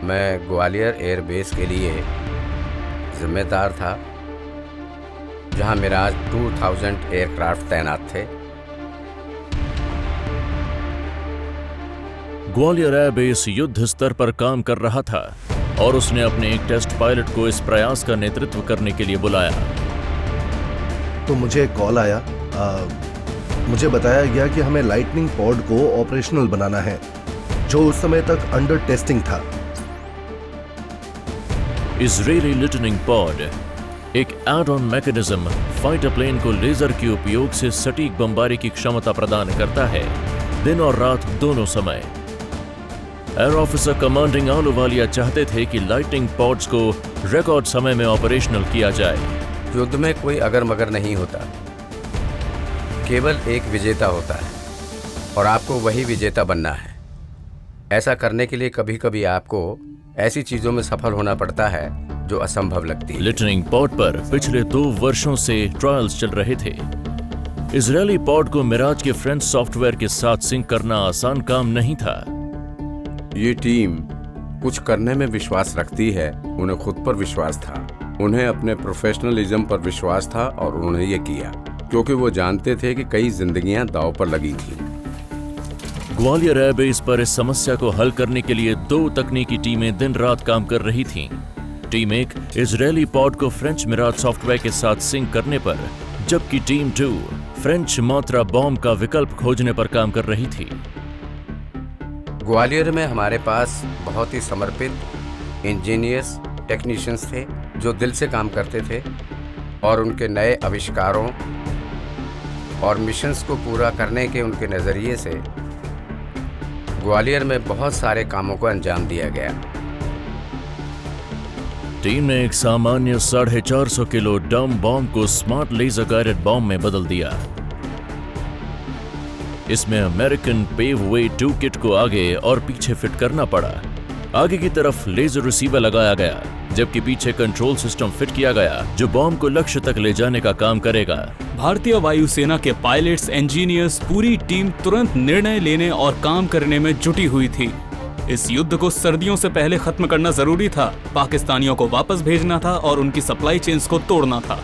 मैं ग्वालियर एयर बेस के लिए जिम्मेदार था, जहाँ मिराज 2000 एयरक्राफ्ट तैनात थे। ग्वालियर एयरबेस युद्ध स्तर पर काम कर रहा था और उसने अपने एक टेस्ट पायलट को इस प्रयास का नेतृत्व करने के लिए बुलाया। तो मुझे एक कॉल आया, मुझे बताया गया कि हमें लाइटनिंग पॉड को ऑपरेशनल बनाना है, जो उस समय तक अंडर टेस्टिंग था। इजरायली लाइटनिंग पॉड एक add on mechanism fighter plane को लेजर के उपयोग से सटीक बमबारी की क्षमता प्रदान करता है, दिन और रात दोनों समय। एयर ऑफिसर कमांडिंग अहलूवालिया चाहते थे कि लाइटनिंग पॉड्स को रिकॉर्ड समय में ऑपरेशनल किया जाए। युद्ध में कोई अगर मगर नहीं होता, केवल एक विजेता होता है और आपको वही विजेता बनना है। ऐसा करने के लिए कभी कभी आपको ऐसी चीजों में सफल होना पड़ता है जो असंभव लगती है। लाइटनिंग पॉड पर पिछले 2 वर्षों से ट्रायल्स चल रहे थे। इजरायली पॉड को मिराज के फ्रेंच सॉफ्टवेयर के साथ सिंक करना आसान काम नहीं था। ये टीम कुछ करने में विश्वास रखती है, उन्हें खुद पर विश्वास था, उन्हें अपने प्रोफेशनलिज्म पर विश्वास था और उन्होंने ये किया क्योंकि वो जानते थे कि कई जिंदगियां दांव पर लगी थी। ग्वालियर एयरबेस पर इस समस्या को हल करने के लिए 2 तकनीकी टीमें दिन रात काम कर रही थीं। टीम 1 इजरायली पॉड को फ्रेंच मिराज सॉफ्टवेयर के साथ सिंक करने पर, जबकि टीम 2 फ्रेंच मात्रा बॉम्ब का विकल्प खोजने पर काम कर रही थी। ग्वालियर में हमारे पास बहुत ही समर्पित इंजीनियर्स, टेक्नीशियंस थे जो दिल से काम करते थे और उनके नए आविष्कारों और मिशंस को पूरा करने के उनके नज़रिए से ग्वालियर में बहुत सारे कामों को अंजाम दिया गया। टीम ने एक सामान्य 450 किलो डम बॉम्ब को स्मार्ट लेजर गाइडेड बॉम्ब में बदल दिया। इसमें अमेरिकन पेव वे 2 किट को आगे और पीछे फिट करना पड़ा। आगे की तरफ लेजर रिसीवर लगाया गया, जबकि पीछे कंट्रोल सिस्टम फिट किया गया जो बॉम्ब को लक्ष्य तक ले जाने का काम करेगा। भारतीय वायुसेना के पायलट्स, इंजीनियर्स, पूरी टीम तुरंत निर्णय लेने और काम करने में जुटी हुई थी। इस युद्ध को सर्दियों से पहले खत्म करना जरूरी था। पाकिस्तानियों को वापस भेजना था और उनकी सप्लाई चेन्स को तोड़ना था।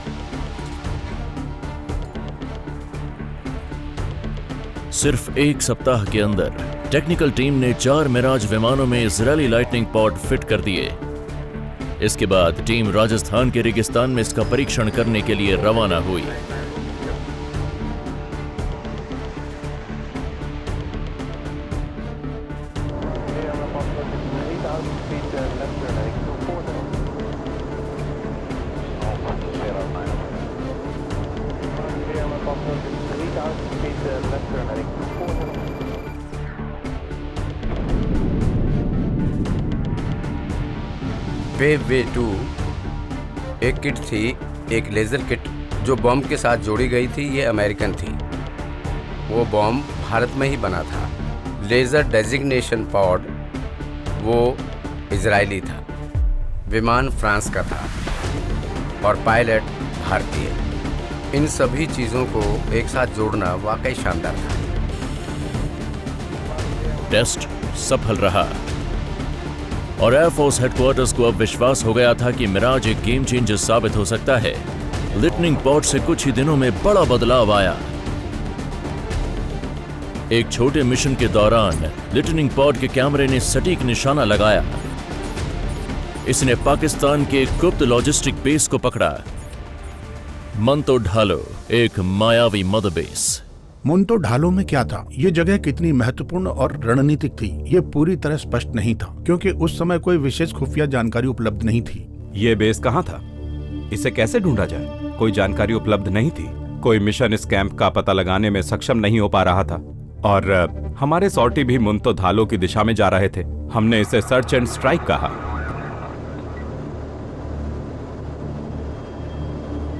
सिर्फ 1 सप्ताह के अंदर टेक्निकल टीम ने 4 मिराज विमानों में इजरायली लाइटनिंग पॉड फिट कर दिए। इसके बाद टीम राजस्थान के रेगिस्तान में इसका परीक्षण करने के लिए रवाना हुई। वेव वे 2 एक किट थी, एक लेजर किट जो बॉम्ब के साथ जोड़ी गई थी। ये अमेरिकन थी, वो बॉम्ब भारत में ही बना था। लेजर डेजिग्नेशन पॉड वो इजरायली था, विमान फ्रांस का था और पायलट भारतीय। इन सभी चीज़ों को एक साथ जोड़ना वाकई शानदार था। टेस्ट सफल रहा और एयरफोर्स हेडक्वार्टर्स को अब विश्वास हो गया था कि मिराज एक गेम चेंजर साबित हो सकता है। लाइटनिंग पॉड से कुछ ही दिनों में बड़ा बदलाव आया। एक छोटे मिशन के दौरान लिटनिंग पॉड के कैमरे ने सटीक निशाना लगाया। इसने पाकिस्तान के एक गुप्त लॉजिस्टिक बेस को पकड़ा। मंतो ढालो, एक मायावी मदर बेस। मुंतो ढालो में क्या था, ये जगह कितनी महत्वपूर्ण और रणनीतिक थी, ये पूरी तरह स्पष्ट नहीं था क्योंकि उस समय कोई विशेष खुफिया जानकारी उपलब्ध नहीं थी। ये बेस कहाँ था? इसे कैसे ढूंढा जाए? कोई जानकारी उपलब्ध नहीं थी। कोई मिशन इस कैंप का पता लगाने में सक्षम नहीं हो पा रहा था और हमारे सॉर्टी भी मुंतो ढालो की दिशा में जा रहे थे। हमने इसे सर्च एंड स्ट्राइक कहा।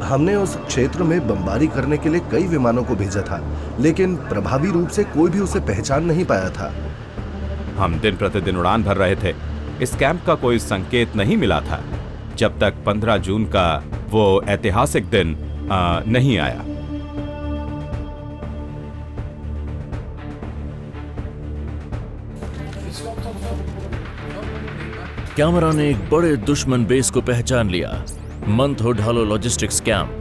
हमने उस क्षेत्र में बमबारी करने के लिए कई विमानों को भेजा था, लेकिन प्रभावी रूप से कोई भी उसे पहचान नहीं पाया था। हम दिन प्रतिदिन उड़ान भर रहे थे। इस कैंप का कोई संकेत नहीं मिला था जब तक 15 जून का वो ऐतिहासिक दिन नहीं आया। कैमरा ने एक बड़े दुश्मन बेस को पहचान लिया, मंतो ढालो लॉजिस्टिक्स कैंप।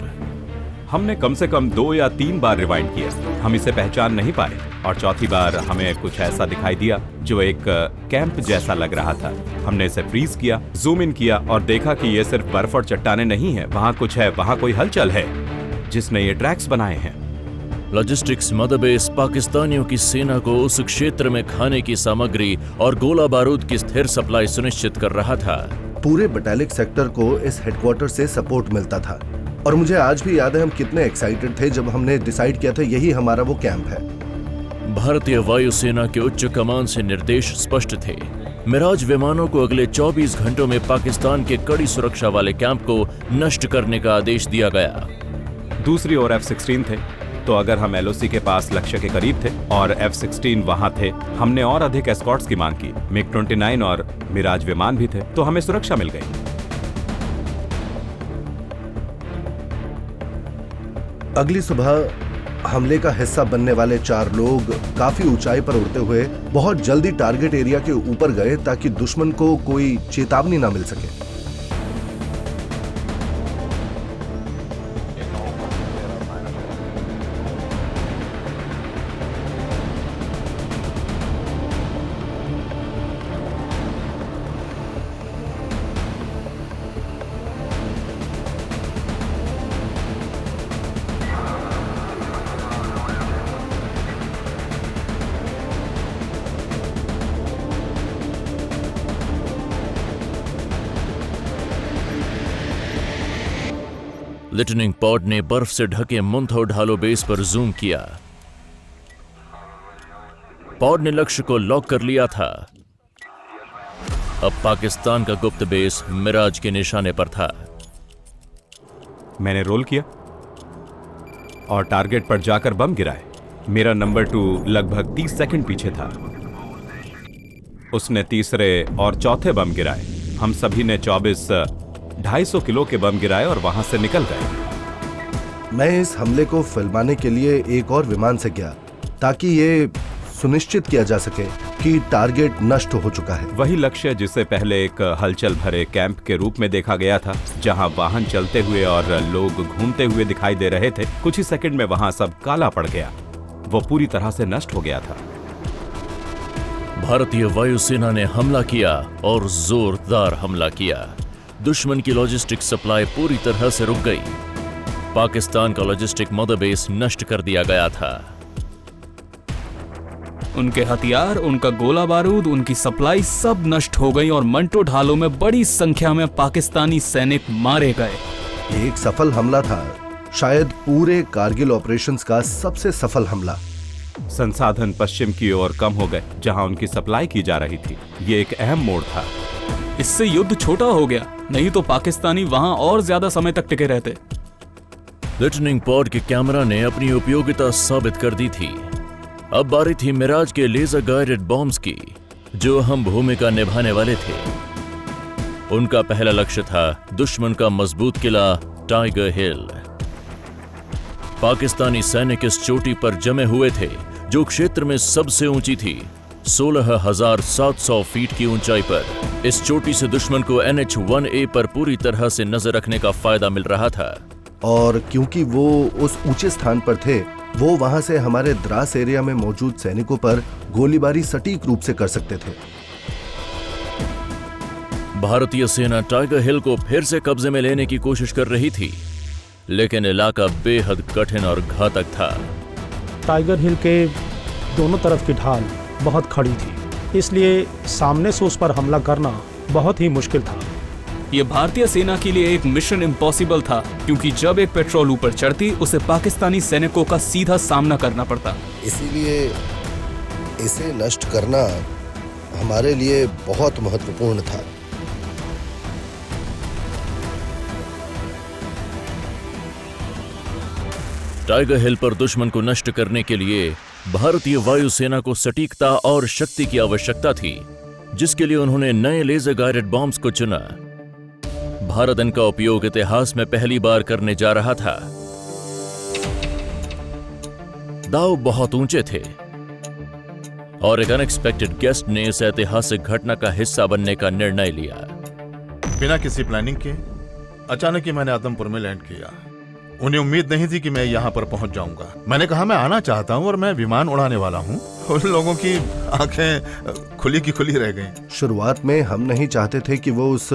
हमने कम से कम 2 या 3 बार रिवाइंड किया, हम इसे पहचान नहीं पाए और चौथी बार हमें कुछ ऐसा दिखाई दिया जो एक कैंप जैसा लग रहा था। हमने इसे फ्रीज किया, जूम इन किया और देखा कि ये सिर्फ बर्फ और चट्टाने नहीं है, वहाँ कुछ है, वहाँ कोई हलचल है जिसने ये ट्रैक्स बनाए हैं। लॉजिस्टिक्स मदर बेस पाकिस्तानियों की सेना को उस क्षेत्र में खाने की सामग्री और गोला बारूद की स्थिर सप्लाई सुनिश्चित कर रहा था। पूरे बटालिक सेक्टर को इस हेडक्वार्टर से सपोर्ट मिलता था और मुझे आज भी याद है हम कितने एक्साइटेड थे जब हमने डिसाइड किया था यही हमारा वो कैंप है। भारतीय वायुसेना के उच्च कमान से निर्देश स्पष्ट थे। मिराज विमानों को अगले 24 घंटों में पाकिस्तान के कड़ी सुरक्षा वाले कैंप को नष्ट करने का आदेश दिया गया। दूसरी ओर F-16 थे, तो अगर हम LOC के पास लक्ष्य के करीब थे और F-16 वहां थे, हमने और अधिक एस्कॉर्ट्स की मांग की। MiG-29 और मिराज विमान भी थे, तो हमें सुरक्षा मिल गई। अगली सुबह हमले का हिस्सा बनने वाले 4 लोग काफी ऊंचाई पर उड़ते हुए बहुत जल्दी टारगेट एरिया के ऊपर गए ताकि दुश्मन को कोई चेतावनी ना मिल सके। लिटनिंग पॉड ने बर्फ से ढके मंतो ढालो बेस पर जूम किया। पॉड ने लक्ष्य को लॉक कर लिया था। अब पाकिस्तान का गुप्त बेस मिराज के निशाने पर था। मैंने रोल किया और टारगेट पर जाकर बम गिराए। मेरा नंबर 2 लगभग 30 सेकंड पीछे था। उसने तीसरे और चौथे बम गिराए। हम सभी ने 250 किलो के बम गिराए और वहां से निकल गए। मैं इस हमले को फिल्माने के लिए एक और विमान से गया ताकि ये सुनिश्चित किया जा सके कि टारगेट नष्ट हो चुका है। वही लक्ष्य जिसे पहले एक हलचल भरे कैंप के रूप में देखा गया था, जहां वाहन चलते हुए और लोग घूमते हुए दिखाई दे रहे थे, कुछ ही सेकंड में वहां सब काला पड़ गया। वो पूरी तरह से नष्ट हो गया था। भारतीय वायुसेना ने हमला किया और जोरदार हमला किया। दुश्मन की लॉजिस्टिक सप्लाई पूरी तरह से रुक गई। पाकिस्तान का लॉजिस्टिक मदर बेस नष्ट कर दिया गया था। उनके हथियार, उनका गोला बारूद, उनकी सप्लाई सब नष्ट हो गई और मंतो ढालो में बड़ी संख्या में पाकिस्तानी सैनिक मारे गए। एक सफल हमला था, शायद पूरे कारगिल ऑपरेशंस का सबसे सफल हमला। संसाधन पश्चिम की ओर कम हो गए, जहां उनकी सप्लाई की जा रही थी। ये एक अहम मोड़ था। इससे युद्ध छोटा हो गया, नहीं तो पाकिस्तानी वहां और ज्यादा समय तक टिके रहते। लिटनिंग पॉड के कैमरा ने अपनी उपयोगिता साबित कर दी थी। अब बारी थी मिराज के लेजर गाइडेड बॉम्ब्स की, जो हम भूमिका निभाने वाले थे। उनका पहला लक्ष्य था दुश्मन का मजबूत किला टाइगर हिल। पाकिस्तानी सैनिक इस चोटी पर जमे हुए थे, जो क्षेत्र में सबसे ऊंची थी, 16,700 फीट की ऊंचाई पर। इस चोटी से दुश्मन को NH-1A पर पूरी तरह से नजर रखने का फायदा मिल रहा था। और क्योंकि वो उस ऊंचे स्थान पर थे, वो वहां से हमारे द्रास एरिया में मौजूद सैनिकों पर गोलीबारी सटीक रूप से कर सकते थे। भारतीय सेना टाइगर हिल को फिर से कब्जे में लेने की कोशिश कर रही थी, लेकिन इलाका बेहद कठिन और घातक था। टाइगर हिल के दोनों तरफ की ढाल बहुत खड़ी थी, इसलिए सामने से उस पर हमला करना बहुत ही मुश्किल था। ये भारतीय सेना के लिए एक मिशन इम्पॉसिबल था, क्योंकि जब एक पेट्रोल ऊपर चढ़ती उसे पाकिस्तानी सैनिकों का सीधा सामना करना पड़ता। इसीलिए इसे नष्ट करना हमारे लिए बहुत महत्वपूर्ण था। टाइगर हिल पर दुश्मन को नष्ट करने के लिए भारतीय वायुसेना को सटीकता और शक्ति की आवश्यकता थी, जिसके लिए उन्होंने नए लेजर गाइडेड बॉम्ब्स को चुना। भारत इनका उपयोग इतिहास में पहली बार करने जा रहा था। दाव बहुत ऊंचे थे और एक अनएक्सपेक्टेड गेस्ट ने इस ऐतिहासिक घटना का हिस्सा बनने का निर्णय लिया। बिना किसी प्लानिंग के अचानक ही मैंने आदमपुर में लैंड किया। उन्हें उम्मीद नहीं थी कि मैं यहाँ पर पहुंच जाऊंगा। मैंने कहा मैं आना चाहता हूँ और मैं विमान उड़ाने वाला हूँ। उन लोगों की आंखें खुली की खुली रह गईं। शुरुआत में हम नहीं चाहते थे कि वो उस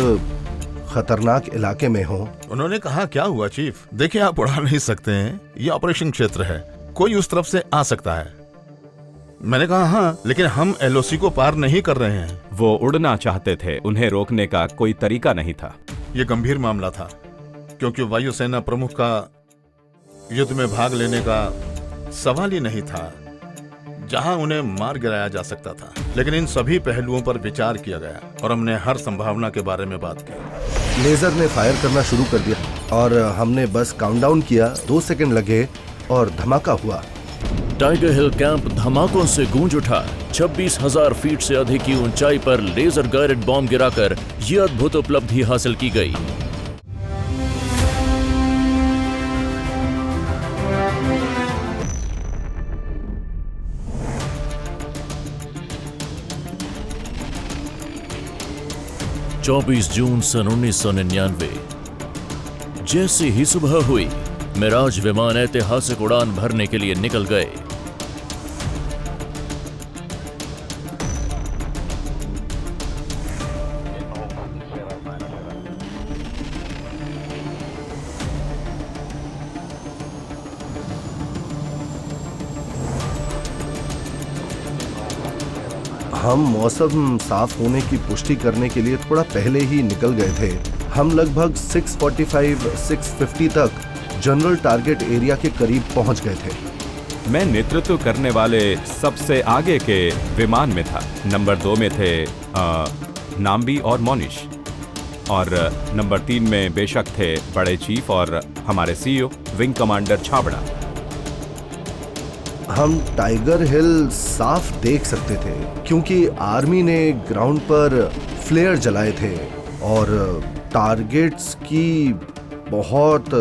खतरनाक इलाके में हो। उन्होंने कहा क्या हुआ चीफ, देखिए आप उड़ा नहीं सकते हैं, ये ऑपरेशन क्षेत्र है, कोई उस तरफ से आ सकता है। मैंने कहा हाँ, लेकिन हम एलओसी को पार नहीं कर रहे हैं। वो उड़ना चाहते थे, उन्हें रोकने का कोई तरीका नहीं था। ये गंभीर मामला था, क्योंकि वायुसेना प्रमुख का युद्ध में भाग लेने का सवाल ही नहीं था, जहां उन्हें मार गिराया जा सकता था। लेकिन इन सभी पहलुओं पर विचार किया गया और हमने हर संभावना के बारे में बात की। लेजर ने फायर करना शुरू कर दिया और हमने बस काउंटडाउन किया। 2 सेकंड लगे और धमाका हुआ। टाइगर हिल कैंप धमाकों से गूंज उठा। 26,000 फीट से अधिक की ऊंचाई पर लेजर गाइडेड बॉम्ब गिराकर यह अद्भुत उपलब्धि हासिल की गई। जून सन 1999 जैसे ही सुबह हुई, मिराज विमान ऐतिहासिक उड़ान भरने के लिए निकल गए। हम मौसम साफ होने की पुष्टि करने के लिए थोड़ा पहले ही निकल गए थे। हम लगभग 6:45-6:50 तक जनरल टारगेट एरिया के करीब पहुंच गए थे। मैं नेतृत्व करने वाले सबसे आगे के विमान में था। नंबर 2 में थे नाम्बी और मोनिश, और नंबर 3 में बेशक थे बड़े चीफ और हमारे सीईओ विंग कमांडर छाबड़ा। हम टाइगर हिल साफ देख सकते थे, क्योंकि आर्मी ने ग्राउंड पर फ्लेयर जलाए थे और टारगेट्स की बहुत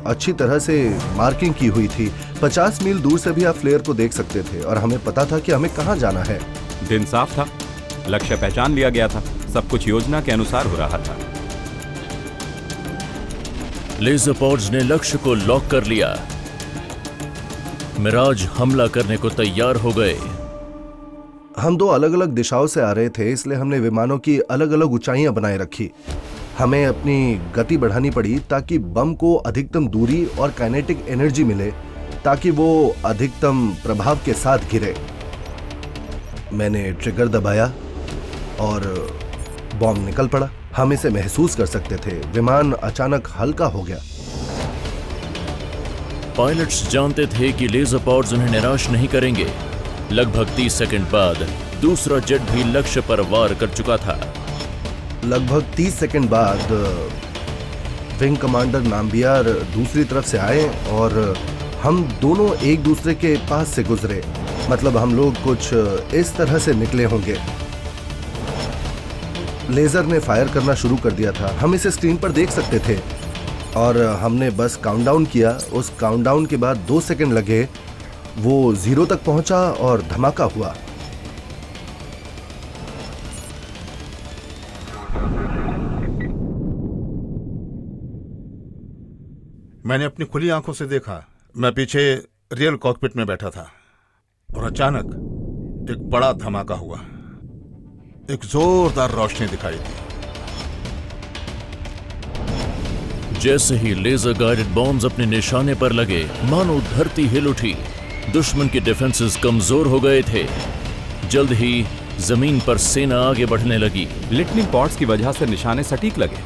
अच्छी तरह से मार्किंग की हुई थी। 50 मील दूर से भी आप फ्लेयर को देख सकते थे और हमें पता था कि हमें कहां जाना है। दिन साफ था, लक्ष्य पहचान लिया गया था, सब कुछ योजना के अनुसार हो रहा था। लेजर पॉड्स ने लक्ष्य को लॉक कर लिया। मिराज हमला करने को तैयार हो गए। हम 2 अलग अलग दिशाओं से आ रहे थे, इसलिए हमने विमानों की अलग अलग ऊंचाइयां बनाए रखी। हमें अपनी गति बढ़ानी पड़ी ताकि बम को अधिकतम दूरी और काइनेटिक एनर्जी मिले, ताकि वो अधिकतम प्रभाव के साथ गिरे। मैंने ट्रिगर दबाया और बॉम्ब निकल पड़ा। हम इसे महसूस कर सकते थे। विमान अचानक हल्का हो गया। पायलट्स जानते थे कि लेजर पॉड्स उन्हें निराश नहीं करेंगे। लगभग 30 सेकंड बाद दूसरा जेट भी लक्ष्य पर वार कर चुका था। लगभग 30 सेकंड बाद विंग कमांडर नाम्बियार दूसरी तरफ से आए और हम दोनों एक दूसरे के पास से गुजरे। मतलब हम लोग कुछ इस तरह से निकले होंगे। लेजर ने फायर करना शुरू कर दिया था। हम इसे स्क्रीन पर देख सकते थे और हमने बस काउंटडाउन किया। उस काउंटडाउन के बाद 2 सेकंड लगे, वो 0 तक पहुंचा और धमाका हुआ। मैंने अपनी खुली आंखों से देखा। मैं पीछे रियल कॉकपिट में बैठा था और अचानक एक बड़ा धमाका हुआ। एक जोरदार रोशनी दिखाई दी। जैसे ही लेजर गाइडेड बॉम्ब्स अपने निशाने पर लगे, मानो धरती हिल उठी। दुश्मन के डिफेंसेस कमजोर हो गए थे। जल्द ही जमीन पर सेना आगे बढ़ने लगी। लिटनिंग पॉड्स की वजह से निशाने सटीक लगे।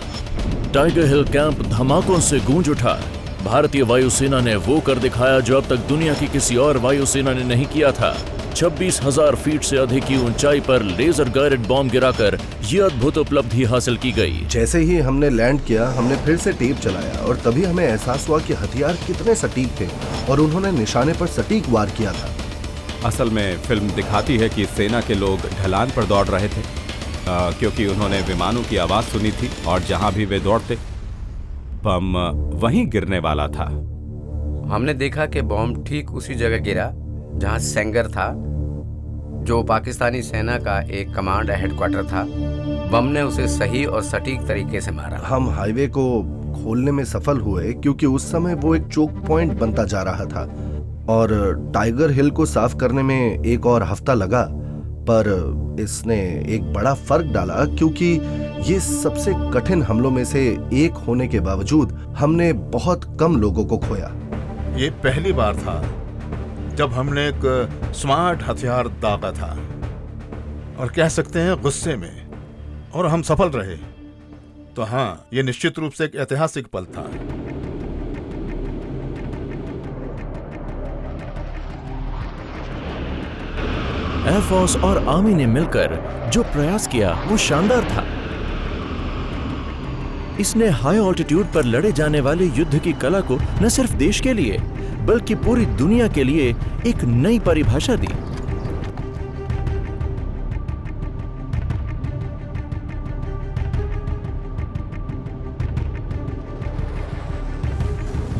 टाइगर हिल कैंप धमाकों से गूंज उठा। भारतीय वायुसेना ने वो कर दिखाया जो अब तक दुनिया की किसी और वायुसेना ने नहीं किया था। 26,000 फीट से अधिक की ऊंचाई पर लेजर गाइडेड बॉम्ब गिराकर ये अद्भुत उपलब्धि हासिल की गई। जैसे ही हमने लैंड किया, हमने फिर से टेप चलाया और तभी हमें एहसास हुआ कि हथियार कितने सटीक थे और उन्होंने निशाने पर सटीक वार किया था। असल में फिल्म दिखाती है कि सेना के लोग ढलान पर दौड़ रहे थे क्योंकि उन्होंने विमानों की आवाज सुनी थी और जहां भी वे दौड़ते बम वहीं गिरने वाला था। हमने देखा कि बॉम्ब ठीक उसी जगह गिरा जहां सेंगर था, जो पाकिस्तानी सेना का एक कमांड हेडक्वार्टर था। बम ने उसे सही और सटीक तरीके से मारा। हम हाईवे को खोलने में सफल हुए क्योंकि उस समय वो एक चोक पॉइंट बनता जा रहा था और टाइगर हिल को साफ करने में एक और हफ्ता लगा। पर इसने एक बड़ा फर्क डाला क्योंकि ये सबसे कठिन हमलों में से एक होने के बावजूद हमने बहुत कम लोगों को खोया। ये पहली बार था जब हमने एक स्मार्ट हथियार दागा था और कह सकते हैं गुस्से में, और हम सफल रहे। तो हाँ, ये निश्चित रूप से एक ऐतिहासिक पल था। एयरफोर्स और आर्मी ने मिलकर जो प्रयास किया वो शानदार था। इसने हाई ऑल्टीट्यूड पर लड़े जाने वाले युद्ध की कला को न सिर्फ देश के लिए बल्कि पूरी दुनिया के लिए एक नई परिभाषा दी।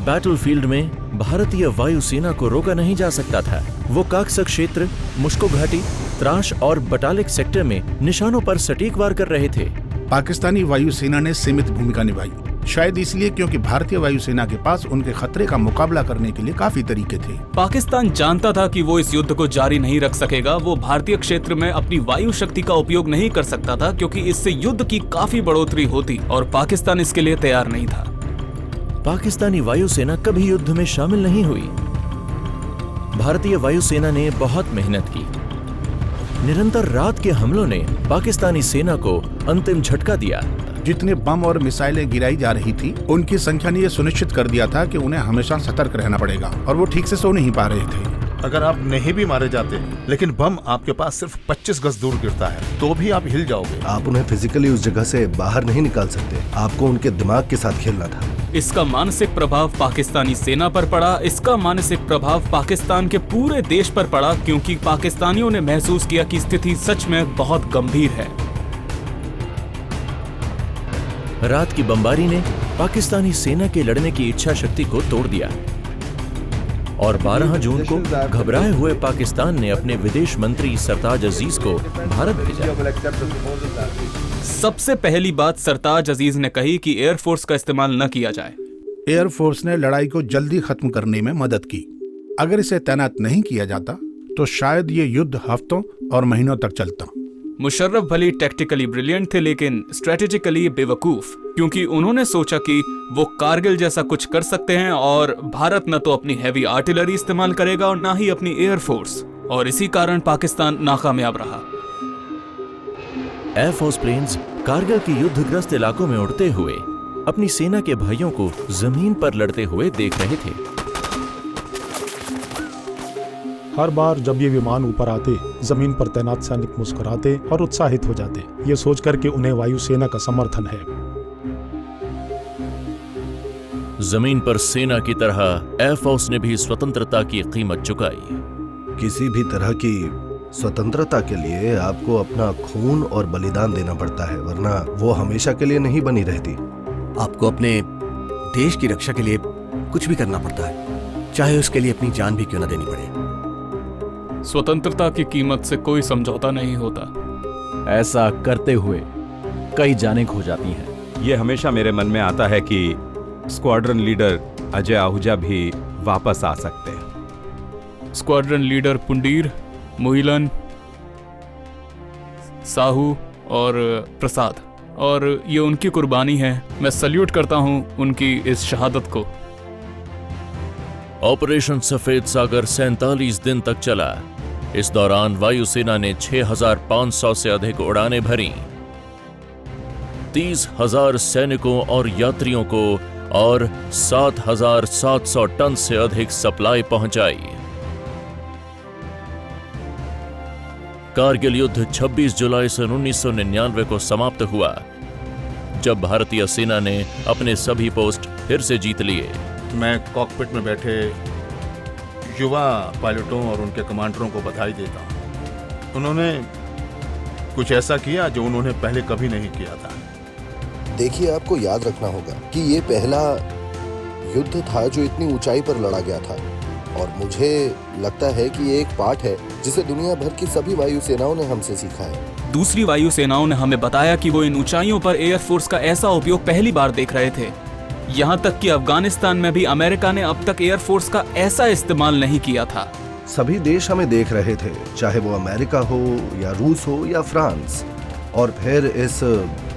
बैटलफील्ड में भारतीय वायुसेना को रोका नहीं जा सकता था। वो काक्सक क्षेत्र, मुश्को घाटी, त्राश और बटालिक सेक्टर में निशानों पर सटीक वार कर रहे थे। पाकिस्तानी वायुसेना ने सीमित भूमिका निभाई, शायद इसलिए क्योंकि भारतीय वायुसेना के पास उनके खतरे का मुकाबला करने के लिए काफी तरीके थे। पाकिस्तान जानता था कि वो इस युद्ध को जारी नहीं रख सकेगा। वो भारतीय क्षेत्र में अपनी वायु शक्ति का उपयोग नहीं कर सकता था क्योंकि इससे युद्ध की काफी बढ़ोतरी होती और पाकिस्तान इसके लिए तैयार नहीं था। पाकिस्तानी वायुसेना कभी युद्ध में शामिल नहीं हुई। भारतीय वायुसेना ने बहुत मेहनत की। निरंतर रात के हमलों ने पाकिस्तानी सेना को अंतिम झटका दिया। जितने बम और मिसाइलें गिराई जा रही थी, उनकी संख्या ने यह सुनिश्चित कर दिया था कि उन्हें हमेशा सतर्क रहना पड़ेगा और वो ठीक से सो नहीं पा रहे थे। अगर आप नहीं भी मारे जाते, लेकिन बम आपके पास सिर्फ 25 गज दूर गिरता है, तो भी आप हिल जाओगे। आप उन्हें फिजिकली उस जगह से बाहर नहीं निकाल सकते। आपको उनके दिमाग के साथ खेलना था। इसका मानसिक प्रभाव पाकिस्तानी सेना पर पड़ा। इसका मानसिक प्रभाव पाकिस्तान के पूरे देश पर पड़ा क्योंकि पाकिस्तानियों ने महसूस किया कि स्थिति सच में बहुत गंभीर है। रात की बमबारी ने पाकिस्तानी सेना के लड़ने की इच्छा शक्ति को तोड़ दिया और 12 जून को घबराए हुए पाकिस्तान ने अपने विदेश मंत्री सरताज अजीज को भारत भेजा। सबसे पहली बात सरताज अजीज ने कही कि एयरफोर्स का इस्तेमाल न किया जाए। एयरफोर्स ने लड़ाई को जल्दी खत्म करने में मदद की। अगर इसे तैनात नहीं किया जाता तो शायद ये युद्ध हफ्तों और महीनों तक चलता। मुशर्रफ भली टैक्टिकली ब्रिलियंट थे लेकिन स्ट्रेटेजिकली बेवकूफ, क्योंकि उन्होंने सोचा कि वो कारगिल जैसा कुछ कर सकते हैं और भारत न तो अपनी हैवी आर्टिलरी इस्तेमाल करेगा और न ही अपनी एयरफोर्स, और इसी कारण पाकिस्तान नाकामयाब रहा। एयरफोर्स प्लेन्स कारगिल के युद्धग्रस्त इलाकों में उड़ते हुए अपनी सेना के भाइयों को जमीन पर लड़ते हुए देख रहे थे। हर बार जब ये विमान ऊपर आते, जमीन पर तैनात सैनिक मुस्कुराते और उत्साहित हो जाते, ये सोचकर कि उन्हें वायुसेना का समर्थन है। जमीन पर सेना की तरह एयरफोर्स ने भी स्वतंत्रता की कीमत चुकाई। किसी भी तरह की स्वतंत्रता के लिए आपको अपना खून और बलिदान देना पड़ता है, वरना वो हमेशा के लिए नहीं बनी रहती। आपको अपने देश की रक्षा के लिए कुछ भी करना पड़ता है, चाहे उसके लिए अपनी जान भी क्यों न देनी पड़े। स्वतंत्रता की कीमत से कोई समझौता नहीं होता। ऐसा करते हुए कई जानें खो जाती हैं। ये हमेशा मेरे मन में आता है कि स्क्वाड्रन लीडर अजय आहूजा भी वापस आ सकते हैं। स्क्वाड्रन लीडर पुंडीर, मोहिलन, साहू और प्रसाद, और ये उनकी कुर्बानी है। मैं सल्यूट करता हूं उनकी इस शहादत को। ऑपरेशन सफेद सागर 47 दिन तक चला। इस दौरान वायुसेना ने 6,500 से अधिक उड़ानें भरी, 30,000 सैनिकों और यात्रियों को और 7,700 टन से अधिक सप्लाई पहुंचाई। कारगिल युद्ध 26 जुलाई सन 1999 को समाप्त हुआ, जब भारतीय सेना ने अपने सभी पोस्ट फिर से जीत लिए। मैं कॉकपिट में बैठे युवा पायलटों और उनके कमांडरों को बधाई देता हूं। उन्होंने कुछ ऐसा किया जो उन्होंने पहले कभी नहीं किया था। देखिए, आपको याद रखना होगा कि ये पहला युद्ध था जो इतनी ऊंचाई पर लड़ा गया था, और मुझे लगता है कि ये एक पाठ है जिसे दुनिया भर की सभी वायुसेनाओं ने हमसे सीखा है। दूसरी वायुसेनाओं ने हमें बताया कि वो इन ऊंचाइयों पर एयरफोर्स का ऐसा उपयोग पहली बार देख रहे थे। यहाँ तक कि अफगानिस्तान में भी अमेरिका ने अब तक एयरफोर्स का ऐसा इस्तेमाल नहीं किया था। सभी देश हमें देख रहे थे, चाहे वो अमेरिका हो या रूस हो या फ्रांस। और फिर इस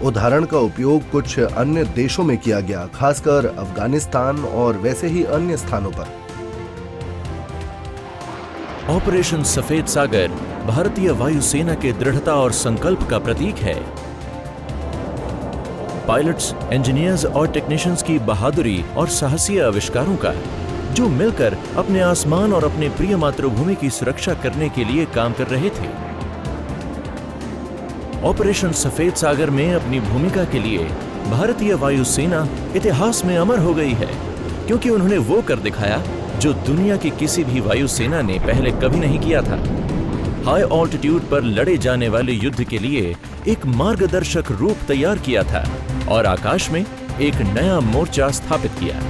उदाहरण का उपयोग कुछ अन्य देशों में किया गया, खासकर अफगानिस्तान और वैसे ही अन्य स्थानों पर। ऑपरेशन सफेद सागर भारतीय वायुसेना के दृढ़ता और संकल्प का प्रतीक है। पायलट्स, इंजीनियर्स और टेक्नीशियंस की बहादुरी और साहसी आविष्कारों का, जो मिलकर अपने आसमान और अपने प्रिय मातृभूमि की सुरक्षा करने के लिए काम कर रहे थे। ऑपरेशन सफेद सागर में अपनी भूमिका के लिए भारतीय वायुसेना इतिहास में अमर हो गई है, क्योंकि उन्होंने वो कर दिखाया जो दुनिया की किसी भी वायुसेना ने पहले कभी नहीं किया था। हाई ऑल्टीट्यूड पर लड़े जाने वाले युद्ध के लिए एक मार्गदर्शक रूप तैयार किया था और आकाश में एक नया मोर्चा स्थापित किया।